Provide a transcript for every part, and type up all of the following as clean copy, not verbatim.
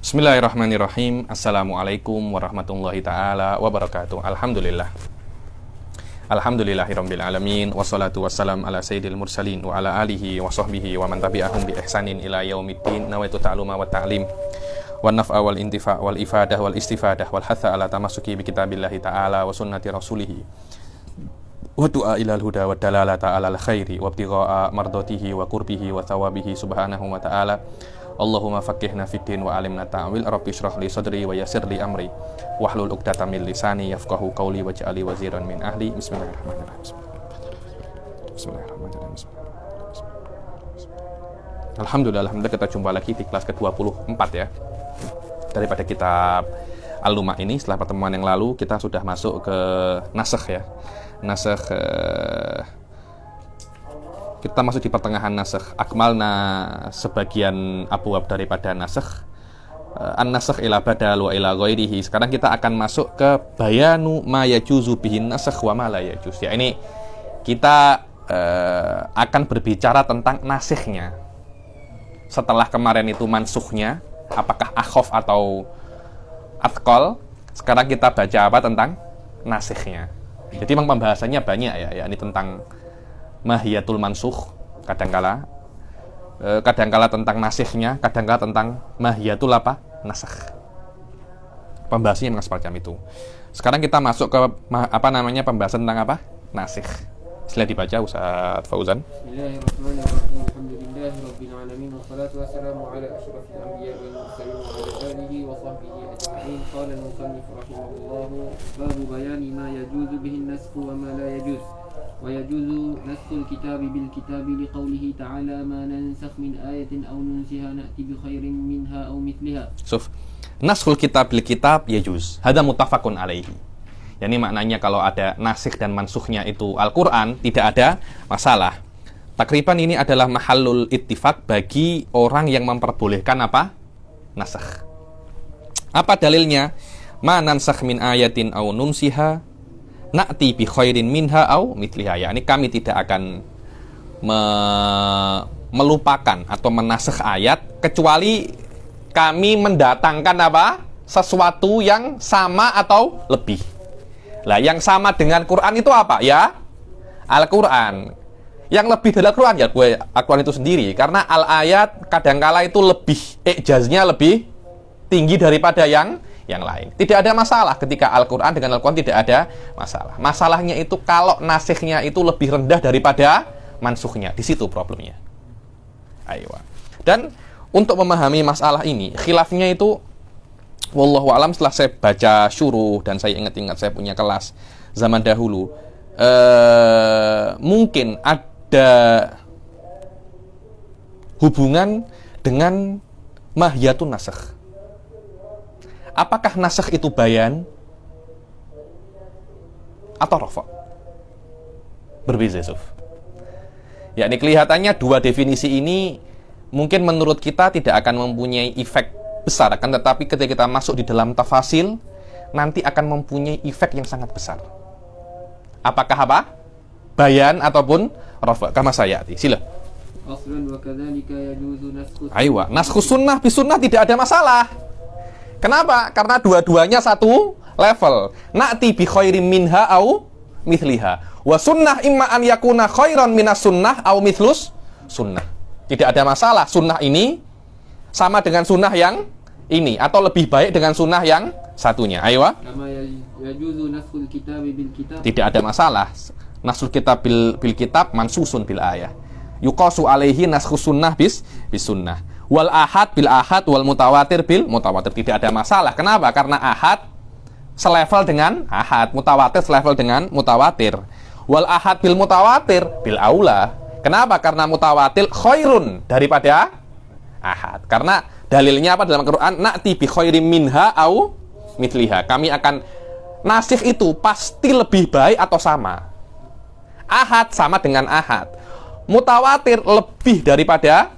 Bismillahirrahmanirrahim. Assalamualaikum warahmatullahi ta'ala wabarakatuh. Alhamdulillah. Alhamdulillahirabbil alamin wassalatu wassalam ala sayyidil mursalin wa ala alihi wa sahbihi wa man tabi'ahum bi ihsanin ila yaumiddin. Nawaitu ta'luma wa ta'lim wa naf'a wal intifa' wal ifadah wal istifadah wal hatha ala tamassuki bi kitabillahi ta'ala wa sunnati rasulih wa du'a ilal huda wa dalalata ala al khairi wa ibtigha'a mardatihi wa qurbihi wa thawabihi subhanahu wa ta'ala. Allahumma faqihna fid din wa alimna ta'wil. Rabbi shrah li sadri wa yassir li amri wahlul 'uqdatam min lisani yafqahu qawli waj'alni waziran min ahli. Bismillahirrahmanirrahim. Alhamdulillah kita jumpa lagi di kelas ke-24 ya. Daripada kitab Al-Lumah ini, setelah pertemuan yang lalu kita sudah masuk ke nasakh ya. Nasakh kita masuk di pertengahan nasakh. Akmalna sebagian abwab daripada nasakh. An-nasakh ila badal wa ila ghairihi. Sekarang kita akan masuk ke bayanu ma yajuzu bihin nasakh wa ma la yajuz. Ya, ini kita akan berbicara tentang nasikhnya. Setelah kemarin itu mansukhnya, apakah akhof atau athqal. Sekarang kita baca apa tentang nasikhnya. Jadi memang pembahasannya banyak ya, ini tentang mahiyatul mansukh, kadangkala tentang nasikhnya, kadangkala tentang mahiyatul apa? Nasakh. Pembahasannya memang semacam itu. Sekarang kita masuk ke pembahasan tentang apa? Nasikh. Sila dibaca Ustaz Fauzan. Bismillahirrahmanirrahim. Alhamdulillahirabbil alamin wassalatu wassalamu ala asyrafil anbiya'i wal mursalin wa ala alihi wa sahbihi ajma'in. Qala al-musannif rahimahullah babu bayani ma yajuzu bihi an-nasakh wa ma la yajuz. ويجوز نسخ الكتاب بالكتاب لقوله تعالى ما ننسخ من آية أو ننسها نأتي بخير منها أو مثلها. Suf. Naskhul kitab bil kitab yajuz. Hada muttafaqun alaihi. Yani maknanya kalau ada nasikh dan mansukhnya itu Al-Qur'an, tidak ada masalah. Takriban ini adalah mahallul ittifaq bagi orang yang memperbolehkan apa? Nasakh. Apa dalilnya? Ma nansakh min ayatin aw nunsiha na'ti bi khairin minha au mithliha. Ya, ini kami tidak akan melupakan atau menasakh ayat kecuali kami mendatangkan apa? Sesuatu yang sama atau lebih. Lah, yang sama dengan Quran itu apa? Ya, Al-Quran. Yang lebih dari Al-Quran ya Al-Quran itu sendiri, karena al-ayat kadangkala itu lebih ijaznya lebih tinggi daripada yang lain. Tidak ada masalah ketika Al-Quran dengan Al-Quran, tidak ada masalah. Masalahnya itu kalau nasikhnya itu lebih rendah daripada mansukhnya. Di situ problemnya. Ayo. Dan untuk memahami masalah ini, khilafnya itu wallahu alam, setelah saya baca syuruh dan saya ingat-ingat saya punya kelas zaman dahulu, mungkin ada hubungan dengan mahiyatun nasakh. Apakah nasakh itu bayan atau rafa? Berbeza, Suf. Ya, ini kelihatannya dua definisi ini mungkin menurut kita tidak akan mempunyai efek besar, akan tetapi ketika kita masuk di dalam tafasil nanti akan mempunyai efek yang sangat besar. Apakah apa? Bayan ataupun rafa? Kama sayati. Sila. Aslan wa kadzalika yajuzu naskhus. Aywa, naskhus sunnah bi sunnah tidak ada masalah. Kenapa? Karena dua-duanya satu level. Na'ti bi khairin minha au mithliha. Wa sunnah imma an yakuna khairan minas sunnah au mithlus sunnah. Tidak ada masalah. Sunnah ini sama dengan sunnah yang ini atau lebih baik dengan sunnah yang satunya. Ayo. Kama yajuzu naskhul kitab bil kitab. Tidak ada masalah. Naskhul kitab bil kitab mansusun bil ayah. Yuqasu alaihi naskhus sunnah bis sunnah. Wal ahad bil ahad wal mutawatir bil mutawatir. Tidak ada masalah. Kenapa? Karena ahad selevel dengan ahad, mutawatir selevel dengan mutawatir. Wal ahad bil mutawatir bil aula. Kenapa? Karena mutawatir khairun daripada ahad. Karena dalilnya apa dalam Al-Qur'an? Na'ti bi khairin minha au mithliha. Kami akan nasikh itu pasti lebih baik atau sama. Ahad sama dengan ahad. Mutawatir lebih daripada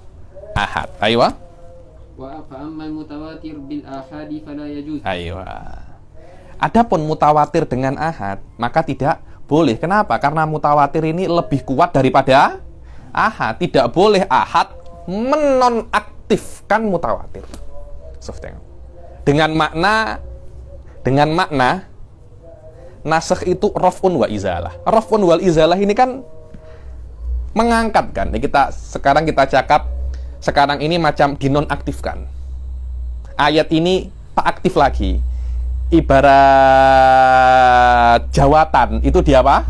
ahad. Ayo. Wa fa'ammal mutawatir bil ahadi fala yajuz. Ayo. Adapun mutawatir dengan ahad maka tidak boleh. Kenapa? Karena mutawatir ini lebih kuat daripada ahad. Tidak boleh ahad menonaktifkan mutawatir. Soft tengok. dengan makna nasakh itu raf'un wa izalah. Raf'un wal izalah ini kan mengangkat kan. Sekarang kita cakap sekarang ini macam dinonaktifkan. Ayat ini tak aktif lagi. Ibarat jawatan itu dia apa?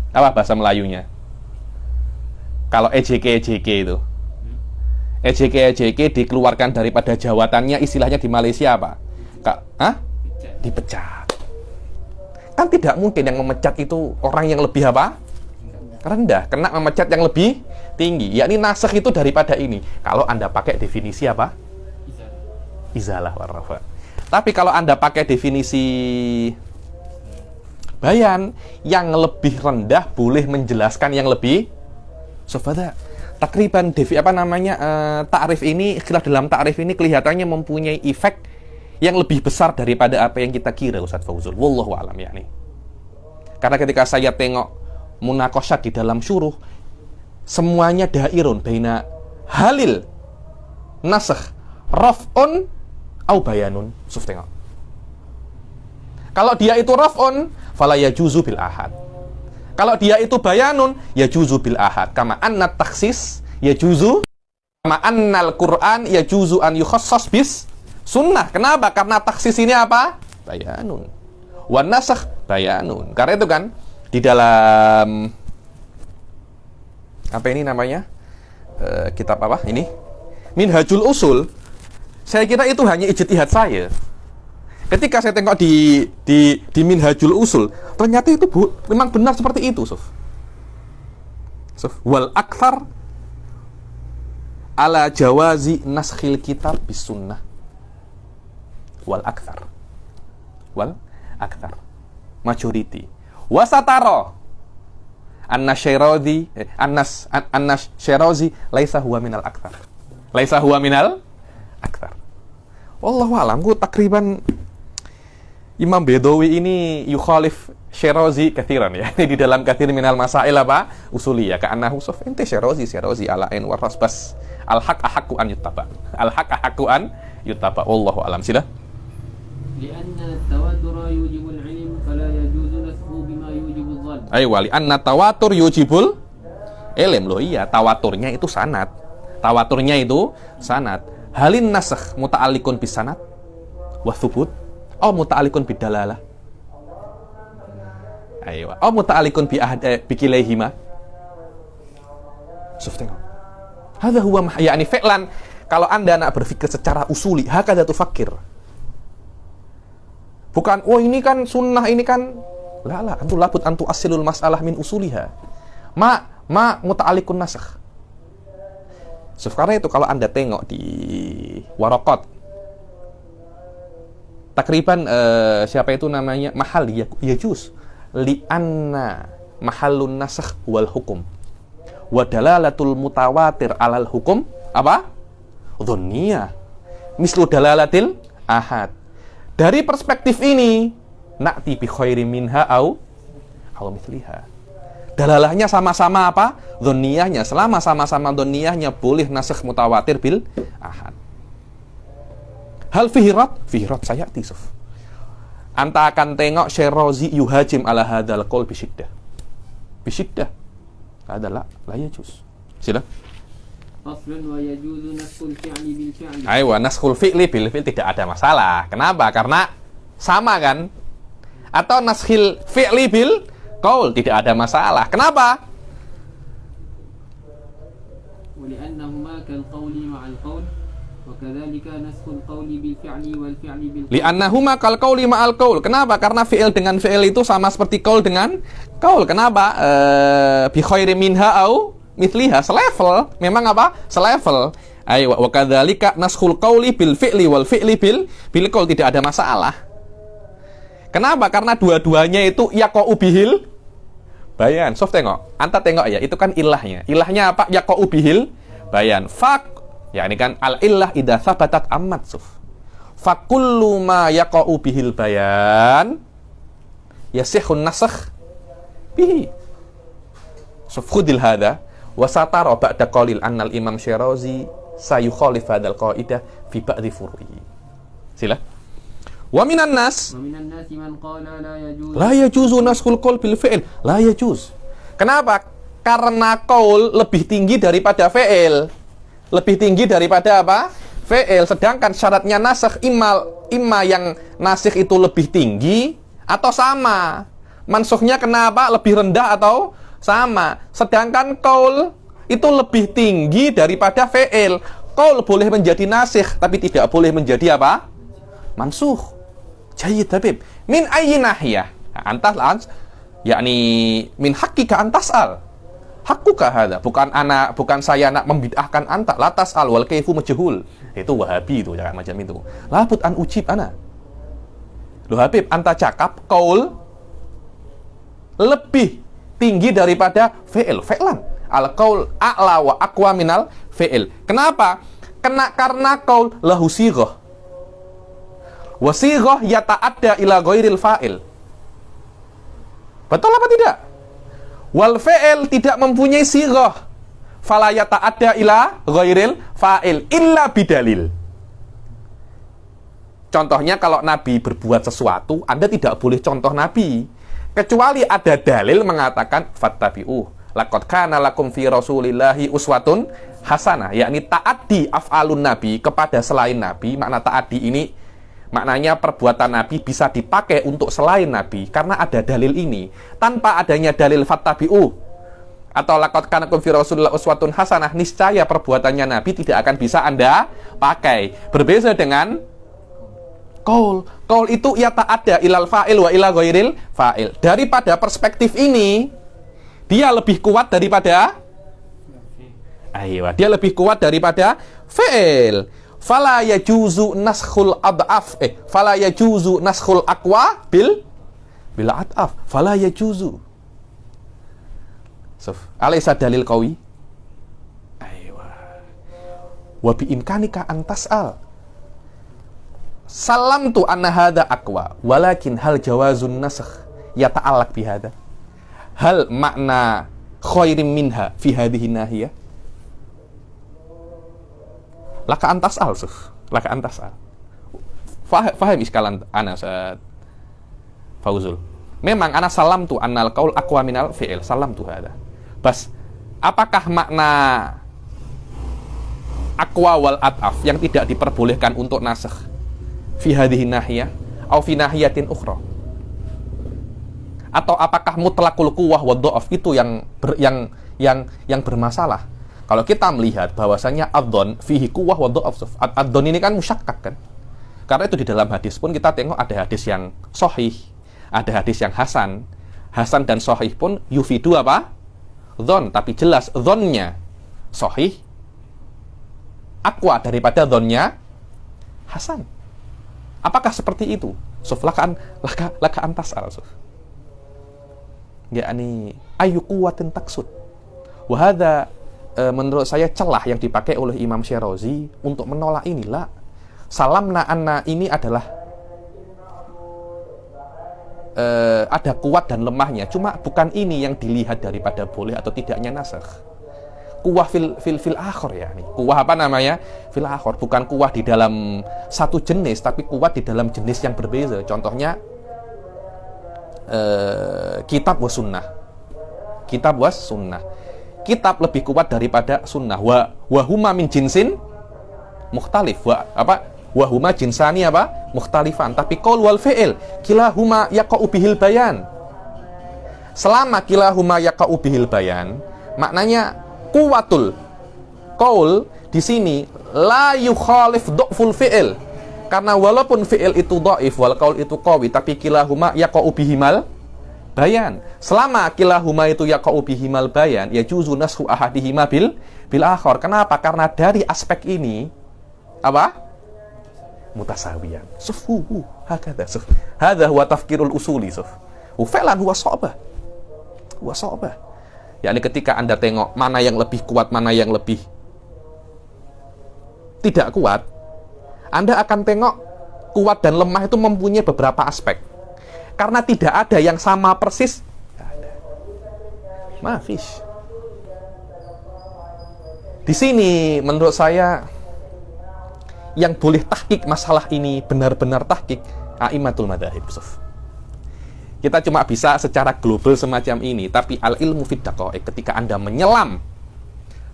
Apa bahasa Melayunya? Kalau EJK itu. EJK dikeluarkan daripada jawatannya, istilahnya di Malaysia apa? Dipecat. Kan tidak mungkin yang memecat itu orang yang lebih apa? Rendah. Kena memecat yang lebih tinggi. Yakni nasakh itu daripada ini. Kalau Anda pakai definisi apa? Izalah warrafa. Tapi kalau Anda pakai definisi bayan, yang lebih rendah boleh menjelaskan yang lebih sofada. Takriban ta'rif ini, istilah dalam ta'rif ini kelihatannya mempunyai efek yang lebih besar daripada apa yang kita kira, Ustaz Fauzul. Wallahu a'lam yakni. Karena ketika saya tengok munaqasyah di dalam syuruh, semuanya dairun baina halil nasakh raf'un au bayanun. Suf tengok. Kalau dia itu raf'un, fala yajuzu bil ahad. Kalau dia itu bayanun, yajuzu bil ahad. Kama anna takhsis yajuzu, kama annal Qur'an yajuzu an yukhassas bis sunnah. Kenapa? Karena taksis ini apa? Bayanun. Wan nasakh bayanun. Karena itu kan di dalam apa ini namanya? Kitab apa ini? Minhajul Usul. Saya kira itu hanya ijtihad saya. Ketika saya tengok di Minhajul Usul, ternyata itu memang benar seperti itu, Suf. Wal akthar ala jawazi naskhil kitab bis sunnah. Wal akthar. Majority. Wasataro anna Syirazi laisa huwa minal akthar. Laisa huwa minal akthar. Wallahu a'lam. Takriban Imam Bedawi ini yukhalif Syirazi kathiran ya. Di dalam kathir minal masail apa? Usuliyah. Ka'annahu suf ente Syirazi ala'in warras bas. Al-haq ahaqqu an yuttaba. Al-haq ahaqqu an yuttaba. Wallahu a'lam. Sila. Lianna tawatur yujibul ilm fala yajuzu nasbu bima yujibul dhann. Aywa, lianna tawatur yujibul ilm. Loh iya, tawaturnya itu sanad. Tawaturnya itu sanad. Halin nasakh muta'alliqun bis sanad wa thubut au muta'alliqun bid dalalah. Aywa, au muta'alliqun bi ahad bi kilaihima. Suf tengok. Hadza huwa yani fi'lan. Kalau Anda nak berpikir secara usuli, hakadha tufakir. Bukan, oh ini kan sunnah, ini kan antu labud antu asilul mas'alah min usuliha. Ma muta'alliqun nasakh. So, karena itu kalau Anda tengok di Waraqat, takriban siapa itu namanya mahal yajuz li'anna mahallun nasakh wal hukum wa dalalatul mutawatir alal hukum apa? Dhanniyah mislu dalalatil ahad. Dari perspektif ini na'ti bi khairi minha au mithliha. Dalalahnya sama-sama apa? Dhanniyahnya. Selama sama-sama dhanniyahnya boleh nasakh mutawatir bil ahad. Hal fihirat? Fihirat sayati suf. Anta akan tengok Syirazi yuhajim ala hadzal qaul bisyiddah. Bisyiddah. Adalah la yajuz. Sila. Aslun wa yajuzu naskhul fi'li bil fi'li. Aywa, naskhul fi'li bil fi'li tidak ada masalah. Kenapa? Karena sama kan? Atau naskhil fi'li bil qaul tidak ada masalah. Kenapa? Li'annahuma kal qawli ma'al qaul wa kadzalika naskhul qawli bil fi'li wal fi'li bil qaul. Li'annahuma kal qawli ma'al qaul. Kenapa? Karena fi'il dengan fi'il itu sama seperti qaul dengan qaul. Kenapa? Bi khairi minha au mithliha, selevel. Memang apa? Selevel. Ayo, wa kadzalika naskhul qawli bil fi'li wal fi'li bil qaul tidak ada masalah. Kenapa? Karena dua-duanya itu yaqa'u bihil bayan. Sof tengok. Anta tengok ya, itu kan ilahnya. Ilahnya apa? Yaqa'u bihil bayan. Ya ini kan al-illah idza thabatat ammat suf. Fa kullu ma yaqa'u bihil bayan yasihun nasakh bihi. Suf khudil hadha wa satara ba'da qalil annal imam Syirazi sayukhalif hadzal qaidah fi ba'dhi furu'i. Sila. Wa minan nas ومن الناس من قال لا يجوز la yajuzu naskhul qaul bil fi'il. La yajuz. Kenapa? Karena qaul lebih tinggi daripada fi'il. Lebih tinggi daripada apa? Fi'il. Sedangkan syaratnya nasakh imma yang nasikh itu lebih tinggi atau sama. Mansukhnya kenapa? Lebih rendah atau sama. Sedangkan qaul itu lebih tinggi daripada fi'il. Qaul boleh menjadi nasikh tapi tidak boleh menjadi apa? Mansukh. Jayyid Habib. Min ayyi nahiyah? Antas yakni min haqqika antas'al. Hakkuka hadza. Bukan saya nak membid'ahkan anta. La tas'al wal kaifu majhul. Itu Wahabi itu, jangan macam itu. Labud an ujib ana. Loh Habib, anta cakap qaul lebih tinggi daripada fi'il. Fi'lan. Al qaul a'la wa aqwa minal fi'il. Kenapa? Karena qaul lahu sighah. Wa sighah yata'adda ila ghairil fa'il. Betul apa tidak? Wal fi'il tidak mempunyai sighah. Fala yata'adda ila ghairil fa'il illa bidalil. Contohnya kalau Nabi berbuat sesuatu, Anda tidak boleh contoh Nabi. Kecuali ada dalil mengatakan fattabi'uh. Laqad kana lakum fi Rasulillahi uswatun hasanah. Yakni ta'addi af'alun Nabi kepada selain Nabi. Makna ta'addi ini maknanya perbuatan Nabi bisa dipakai untuk selain Nabi karena ada dalil ini. Tanpa adanya dalil fattabi'uh atau laqad kana lakum fi Rasulillahi uswatun hasanah, niscaya perbuatannya Nabi tidak akan bisa Anda pakai. Berbeda dengan qaul. Qaul itu ya ta'adda ilal fa'il wa ila ghairil fa'il. Daripada perspektif ini, dia lebih kuat daripada dia lebih kuat daripada fi'il. Fala yajuzu naskhul ad'af fala yajuzu naskhul aqwa bil ad'af. Fala yajuzu. Alaysa dalil qawi? Wa bi imkanika an tas'al. Salam tu anna hadha aqwa, walakin hal jawazun nasakh yata'allaq bi hadha. Hal makna khairin minha fi hadhihi nahiyah? Laka antas'al, laka antas'al. Faham iskalan ana Ustaz Fauzul. Memang ana salam tu annal qaul aqwa minal fi'il. Salam tu hadha. Bas, apakah makna aqwa wal at'af yang tidak diperbolehkan untuk nasakh fi hadhihi nahiyah atau fi nahiyatin ukhra? Atau apakah mutlaqul quwwah wa dha'af itu yang bermasalah? Kalau kita melihat bahwasanya adzon fihi quwwah wa dha'af. Adzon ini kan musyakkak kan? Karena itu di dalam hadis pun kita tengok ada hadis yang sahih, ada hadis yang hasan. Hasan dan sahih pun yufidu apa? Dzon, tapi jelas dzonnya sahih aqwa daripada dzonnya hasan. Apakah seperti itu? Laka antas'al. Yakni ayu quwwatin taksud. Wa hadza menurut saya celah yang dipakai oleh Imam Syirazi untuk menolak inilah. Salamna anna ini adalah ada kuat dan lemahnya. Cuma bukan ini yang dilihat daripada boleh atau tidaknya nasakh. Kuwah fil akhir ya. Kuwah apa namanya? Fil akhir. Bukan kuwah di dalam satu jenis, tapi kuwah di dalam jenis yang berbeza. Contohnya kitab was sunnah. Kitab was sunnah. Kitab lebih kuat daripada sunnah. Wa huma min jinsin mukhtalif. Wa huma jinsani apa? Mukhtalifan. Tapi qaul wal fi'il kilahuma yaqa'u bihil bayan. Selama kilahuma yaqa'u bihil bayan, maknanya kuwatul qaul di sini la yukhalif dha'ful fi'il. Karena walaupun fi'il itu dhaif wal qaul itu qawi, tapi kilahuma yaqa'u bihimal bayan. Selama kilahuma itu yaqa'u bihimal bayan, ya juzu nashu ahadihima bil akhar. Kenapa? Karena dari aspek ini apa? Mutasawiyan. Sufuhu hakadha. Hadha huwa tafkirul usuli. Fi'lan huwa sha'bah. Huwa sha'bah. Yakni ketika Anda tengok mana yang lebih kuat, mana yang lebih tidak kuat, Anda akan tengok kuat dan lemah itu mempunyai beberapa aspek. Karena tidak ada yang sama persis. Mafish. Di sini menurut saya yang boleh tahqiq masalah ini benar-benar tahqiq a'immatul madzhab. Kita cuma bisa secara global semacam ini, tapi al-ilmu fid daqaiq, ketika Anda menyelam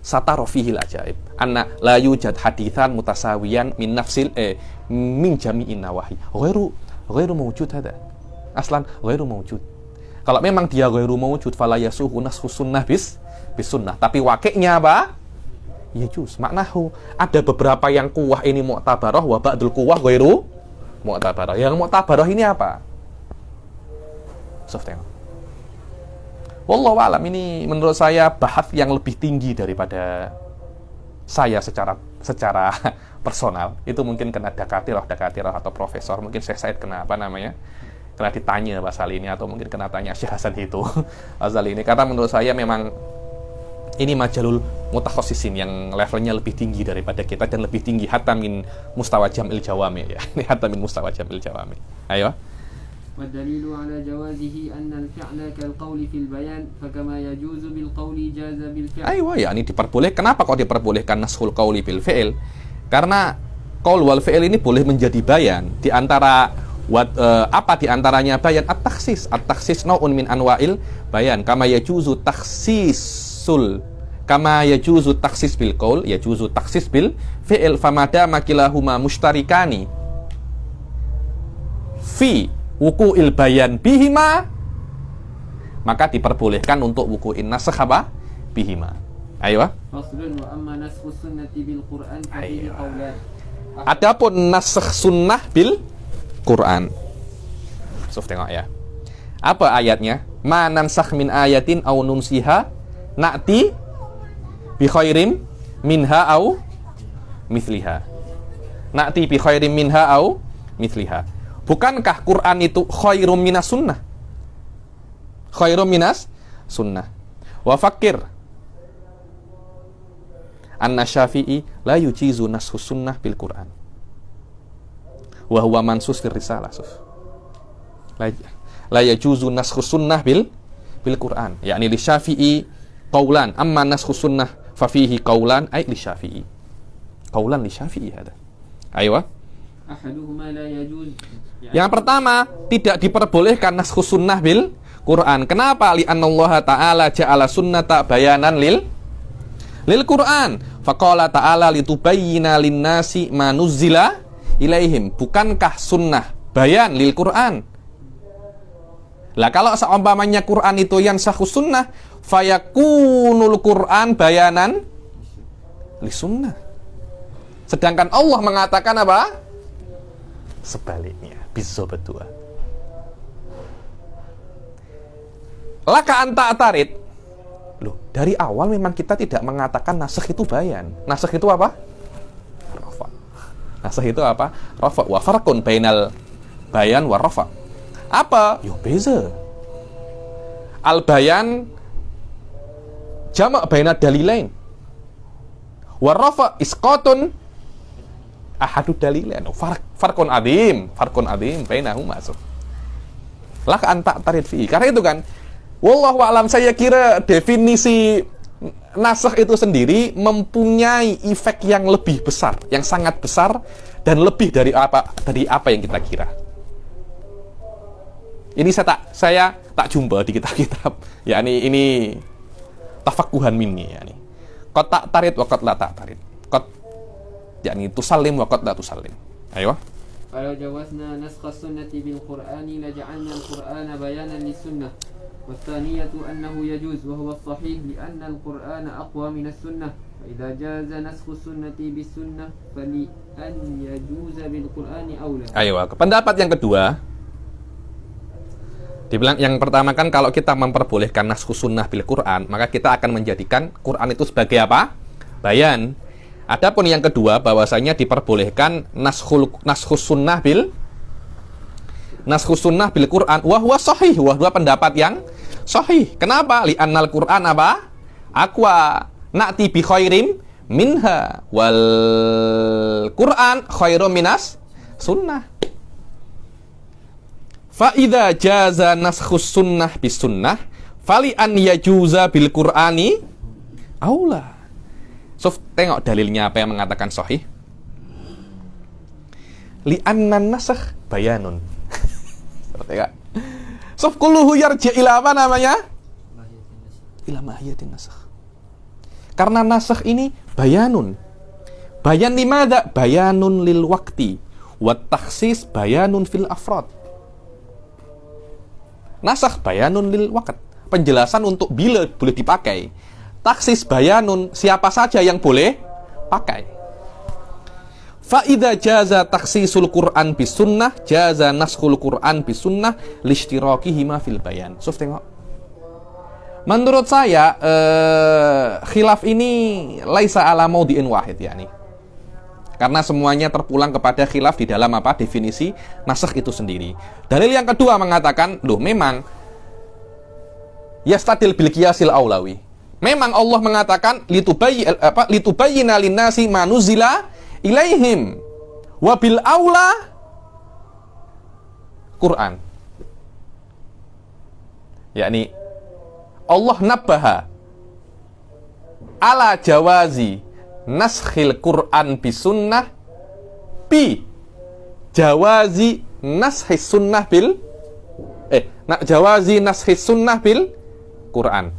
satara fihil ajaib anna la yujad haditsan mutasawiyan min nafsil min jami'in nawahi ghairu mawjud hada aslan ghairu mawjud. Kalau memang dia ghairu mawjud fala yasuhu nasxus sunnah bis sunnah, tapi wakilnya apa? Ya juz maknahu ada beberapa yang kuwah ini mu'tabarah wa ba'dul kuwah ghairu mu'tabarah. Yang mu'tabarah ini apa? Tengok. Wallahu a'lam, ini menurut saya bahas yang lebih tinggi daripada saya secara personal. Itu mungkin kena dakatirah atau profesor. Mungkin Syekh Said kena kena ditanya pasal ini, atau mungkin kena tanya Syekh Hasan itu pasal ini. Karena menurut saya memang ini majalul mutakhassisin yang levelnya lebih tinggi daripada kita dan lebih tinggi hatta min mustawa jam'il jawami ya. Ini hatta min mustawa jam'il jawami. Ayo. والدليل على جوازه أن الفعل كالقول في البيان فكما يجوز بالقول جاز بالفعل. Aywa, ya ini diperboleh. Kenapa kok diperbolehkan nashul qauli bil fi'il? Karena qaul wal fi'il ini boleh menjadi bayan. Di antara apa di antaranya bayan at-takhsis. At-takhsis nau'un min anwa'il bayan. Kama yajuzu takhsis bil qaul, yajuzu takhsis bil fi'il famadama kilahuma mushtarikani fi wuku'il bayan bihima, maka diperbolehkan untuk wuku'in nasakh apa? Bihima. Ayo. Faslun wa amma naskhus sunnati bil Qur'an fa fihi qawlan. Adapun nasakh sunnah bil Quran. Tengok ya. Apa ayatnya? Ma nansakh min ayatin aw nunsiha na'ti bi khairim minha aw mithliha. Na'ti bi khairim minha aw mithliha. Bukankah Quran itu khairum minas sunnah? Khairum minas sunnah. Wa fakir anna Syafi'i la yujizu nashus sunnah bil Quran. Wa huwa mansus fil risalah. La yajuzu nashus sunnah bil Quran. Yakni li Syafi'i qaulan, amma nashus sunnah fa fihi qaulan ay li Syafi'i. Qaulan li Syafi'i hada. Aywa. Ahaduhuma la yajuz. Yang pertama, tidak diperbolehkan naskhus sunnah bil Quran. Kenapa? Li'annallaha ta'ala ja'ala sunnata bayanan lil Quran. Faqala ta'ala litubayyina linnasi ma nuzzila ilaihim. Bukankah sunnah bayan lil Quran? Lah kalau seumpamanya Quran itu yang sahus sunnah, fayakunul Quran bayanan li sunnah. Sedangkan Allah mengatakan apa? Sebaliknya, bizobatua. Laka anta atarid. Loh, dari awal memang kita tidak mengatakan nasakh itu bayan. Nasakh itu apa? Rafa. Nasakh itu apa? Rafa. Wa farqun bainal bayan wa rafa. Apa? Yo beza. Al bayan jamak baina dalilain. Wa rafa isqatun ahadu dalilan. Farqun adim bainahuma. Lah anta tarid fi. Karena itu kan wallahu a'lam, saya kira definisi nasakh itu sendiri mempunyai efek yang lebih besar, yang sangat besar dan lebih dari apa yang kita kira. Ini saya tak jumpa di kitab-kitab. yakni ini tafaqquhan minni yakni. Qad tak tarid wa qad la tak tarid. Yakni tusallim wa qad la tusallim. Ayo. Kalau jawazna naskh as-sunnati bil Qur'ani la ja'alna al-Qur'ana bayanan lis-sunnah. والثانية أنه يجوز وهو الصحيح لأن القرآن أقوى من السنة فإذا جاز نسخ السنة بالسنة فلأن يجوز بالقرآن أولى. Ayo, pendapat yang kedua. Dibilang yang pertama kan kalau kita memperbolehkan naskhus sunnah bil Quran, maka kita akan menjadikan Quran itu sebagai apa? Bayan. Adapun yang kedua, bahwasanya diperbolehkan naskhus sunnah bil Quran, wa huwa sahih, wa huwa pendapat yang sahih. Kenapa? Li annal Quran apa? Aqwa na'ti bi khairim minha wal Quran khairum minas sunnah. Fa idza jaza naskhus sunnah bis sunnah fali an yajuza bil Qur'ani aula. So, tengok dalilnya apa yang mengatakan sahih. li'anna nasakh bayanun. Tengok. So kulluhu yarji ila apa namanya? Ila mahiyatin nasakh. Karena nasakh ini bayanun. Bayan limada? Bayanun lil waqti. Wa takhsis bayanun fil afrad. Nasakh bayanun lil waqt. Penjelasan untuk bila boleh dipakai. Takhsis bayanun siapa saja yang boleh pakai. Fa idza jaza takhsisul Qur'an bis sunnah, jaza naskhul Qur'an bis sunnah lishtirakihima fil bayan. So, tengok. Menurut saya khilaf ini laisa ala maudhi'in wahid yakni. Karena semuanya terpulang kepada khilaf di dalam apa? Definisi nasakh itu sendiri. Dalil yang kedua mengatakan, loh memang yastadil bil qiyasil aulawi. Memang Allah mengatakan litubayyina linnasi ma nuzila ilaihim wa bil aula Quran. Yakni Allah nabbaha ala jawazi naskhil Quran bi sunnah bi jawazi nashis sunnah bil jawazi nashis sunnah bil Quran.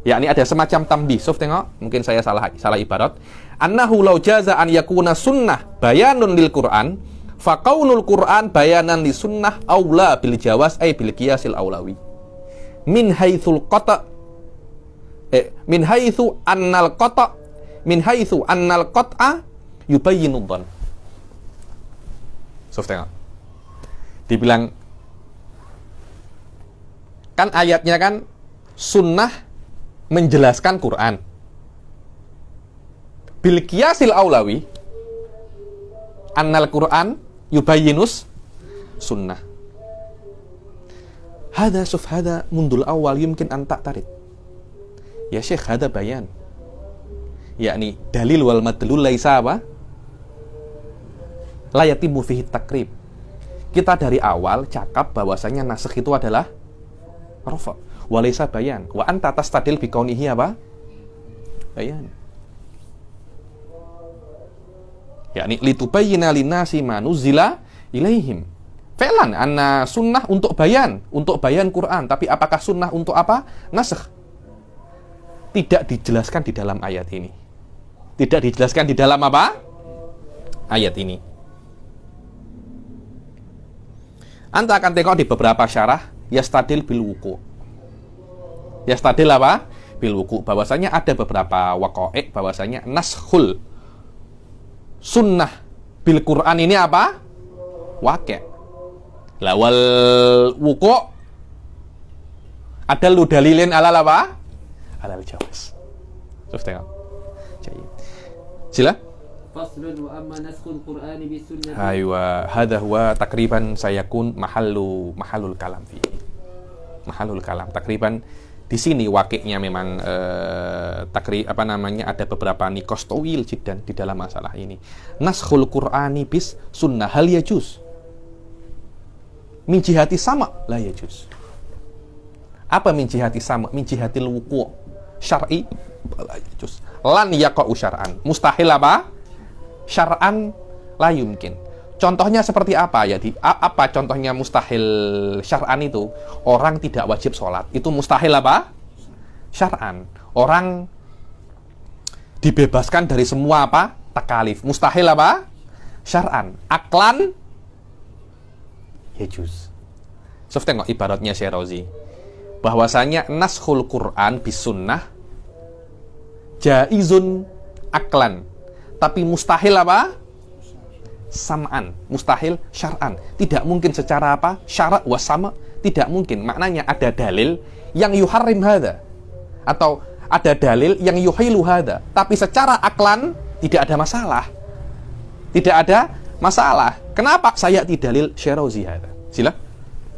Yakni ada semacam tambih. Sof, tengok, mungkin saya salah ibarat. Annahu law jaza an yakuna sunnah bayanun lil Quran, fa qaulul Quran bayanan li sunnah aula bil jawaz ay bil qiyasil aulawi. Min haitsul qata min haitsu annal qat'a yubayyinu dhann. Sof, tengok. Dibilang kan ayatnya kan sunnah menjelaskan Quran. Bil qiyasil aulawi annal Quran yubayyinus sunnah. Hada mundul awal yumkin an ta'tarid. Ya Syekh, hada bayan. Yakni dalil wal madlul laisa apa? La yatimu fihi takrib. Kita dari awal cakap bahwasanya nasakh itu adalah rafa. Walaysa bayan. Wa anta tastadil bikaunihi apa? Bayan. Yakni litubayyina linnasi ma nuzila ilaihim. Fi'lan anna sunnah untuk bayan Quran, tapi apakah sunnah untuk apa? Nasakh. Tidak dijelaskan di dalam ayat ini. Tidak dijelaskan di dalam apa? Ayat ini. Anta akan tengok di beberapa syarah yastadil bil wuqu'. Yastadil apa? Bil wuqu', bahwasanya ada beberapa waqa'i' bahwasanya naskhul sunnah bil Quran ini apa? Waqi'. Lawal wuqu' ada lu dalilin alal apa? Alal jawaz. Terus tengok. Sila. Faslun wa amma naskhul Qur'an bis sunnah. Aywa, hadha huwa takriban sayakun mahallul kalam fi. Mahallul kalam takriban di sini wakiknya memang ada beberapa nikos tawil jiddan di dalam masalah ini. Naskhul Qur'ani bis sunnah hal yajuz. Min jihati sama la yajuz. Apa min jihati sama? Min jihatil wuqu' syar'i la yajuz. Lan yaqa'u syar'an. Mustahil apa? Syar'an la yumkin. Contohnya seperti apa ya? Apa contohnya mustahil syar'an itu? Orang tidak wajib sholat. Itu mustahil apa? Syar'an. Orang dibebaskan dari semua apa? Takalif. Mustahil apa? Syar'an. Aklan yajuz. So, tengok ibaratnya Syirazi. Bahwasanya naskhul Quran bis sunnah jaizun aklan. Tapi mustahil apa? Sam'an, mustahil syar'an. Tidak mungkin secara apa? Syara' wa sama', tidak mungkin. Maknanya ada dalil yang yuharrim hadza atau ada dalil yang yuhilu hadza, tapi secara aklan tidak ada masalah. Tidak ada masalah. Kenapa saya dalil Syirazi hadza? Sila.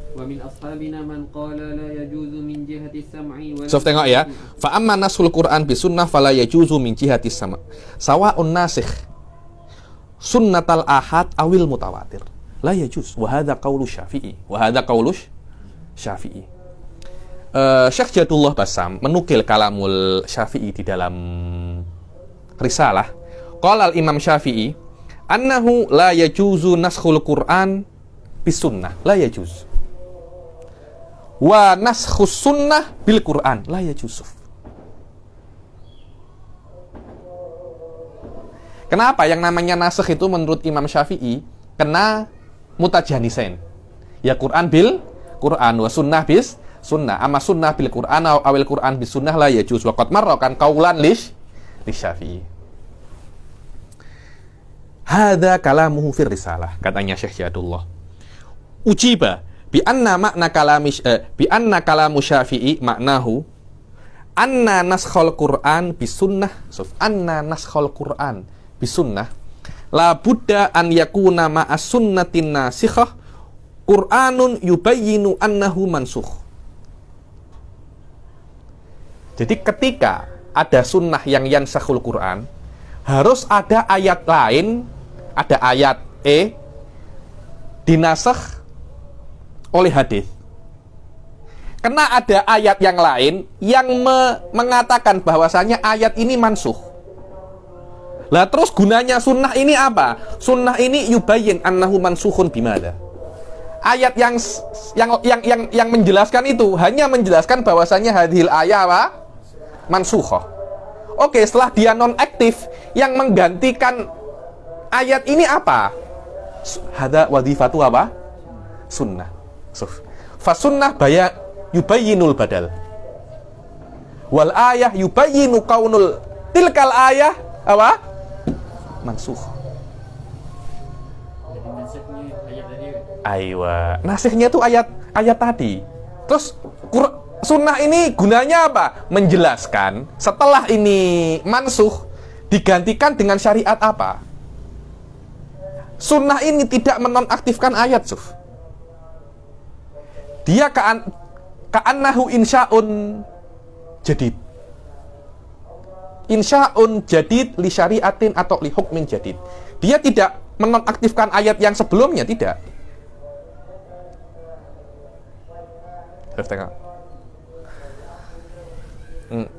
Wa min ashabina man qala la yajuzu min jihati sam'i wa So, tengok ya. Fa amma nasul Qur'an bi sunnah fala yajuzu min jihati sama'. Sawa'un nasikh sunnatal ahad awil mutawatir la yajuz. Wa hadza qaulu Syafi'i. Syekh Jadullah Bassam menukil kalamul Syafi'i di dalam risalah. Qala al-Imam Syafi'i annahu la yajuzu naskhul Qur'an bis sunnah, la yajuz. Wa naskhus sunnah bil Qur'an, la yajuz. Kenapa yang namanya nasakh itu menurut Imam Syafi'i kena mutajanisain? Ya Quran bil Quran wa sunnah bis sunnah. Amma sunnah bil Quran awil Quran bis sunnah la yajuz. Wa qad marra kan qaulan li Syafi'i. Hadza kalamuhu fir risalah, katanya Syekh Jadullah. Ujiba bi anna kalamu Syafi'i maknahu anna naskhul Qur'an bis sunnah. Anna naskhul Qur'an bis sunnah la budda an yakuna ma'as sunnatin nasikhah Qur'anun yubayyinu annahu mansukh. Jadi ketika ada sunnah yang yansakhul Qur'an, harus ada ayat lain, ada ayat dinasakh oleh hadis. Karena ada ayat yang lain yang mengatakan bahwasanya ayat ini mansukh. Lah terus gunanya sunnah ini apa? Sunnah ini yubayyin annahu mansukhun bimada. Ayat yang menjelaskan itu hanya menjelaskan bahwasanya hadhil ayat apa? Mansukhah. Oke, setelah dia non-aktif, yang menggantikan ayat ini apa? Hadza wadhifatu apa? Sunnah. Fa sunnah yubayyinul badal. Wal ayah yubayyinu kaunul tilkal ayah apa? Mansukh. Aywa, nasikhnya itu ayat tadi. Terus sunnah ini gunanya apa? Menjelaskan setelah ini mansukh digantikan dengan syariat apa? Sunnah ini tidak menonaktifkan ayat, Dia ka'annahu insya'un jadid. Insya'un jadid li syariatin atau li hukmin jadid. Dia tidak menonaktifkan ayat yang sebelumnya, tidak.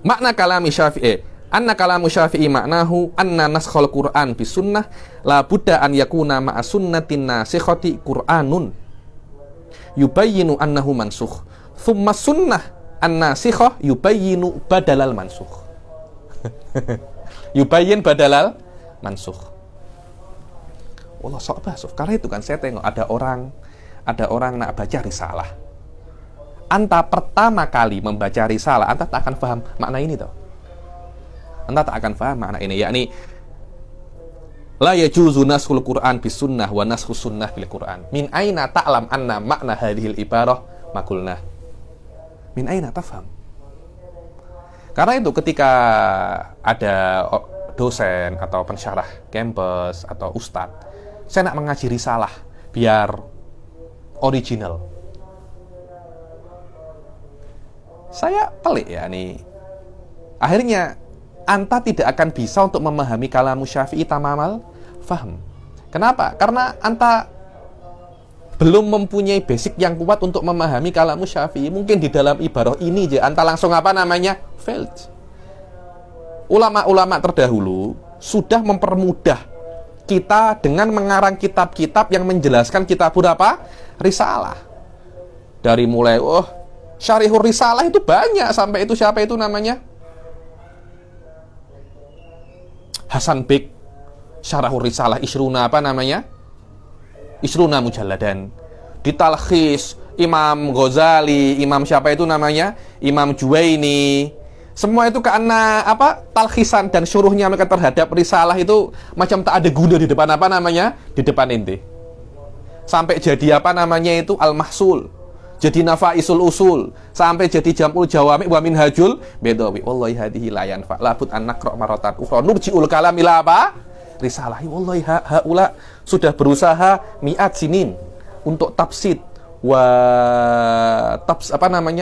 Makna kalami Syafi'i, anna kalamu Syafi'i maknahu anna naskhul Qur'an bis sunnah la budda an yakuna ma'a sunnatin nasikhati Qur'anun yubayyinu annahu mansukh. Thumma sunnah an-nasikhah yubayyinu badalal mansukh. Yubayyin badalal mansukh. Wallah sok basuf. Karena itu kan saya tengok ada orang nak baca risalah. Anta pertama kali membaca risalah, anta tak akan paham makna ini toh. Anta tak akan paham makna ini, yakni la yajuzu naskhul Qur'an bis sunnah wa naskhus sunnah bil Qur'an. Min aina ta'lam anna makna hadhil ibarah makulna. Min aina tafham. Karena itu ketika ada dosen atau pensyarah kampus atau ustadz, saya nak mengaji risalah biar original. Saya pelik ya nih. Akhirnya anta tidak akan bisa untuk memahami kalamu Syafi'i tamamal faham. Kenapa? Karena anta belum mempunyai basic yang kuat untuk memahami kalamu Syafi'i. Mungkin di dalam ibarah ini aja anta langsung apa namanya? Failed. Ulama-ulama terdahulu sudah mempermudah kita dengan mengarang kitab-kitab yang menjelaskan kitab apa? Risalah. Dari mulai Syarihur Risalah itu banyak, sampai itu siapa itu namanya? Hasan Bik. Syarahur Risalah Isruna apa namanya? Isruna Mujalladan. Ditalkhis Imam Ghazali, Imam siapa itu namanya? Imam Juwaini. Semua itu karena apa? Talkhisan dan syuruhnya mereka terhadap risalah itu macam tak ada guna di depan apa namanya? Di depan inti. Sampai jadi apa namanya itu? Al-Mahsul. Jadi Nafaisul Usul, sampai jadi Jam'ul Jawami wa Minhajul Bedawi. Wallahi hadhihi la yanfa. Labud an naqra maratan ukhra nurji'ul kalam ila apa? Risalah. Wallahi haula sudah berusaha mi'at sinin untuk tafsid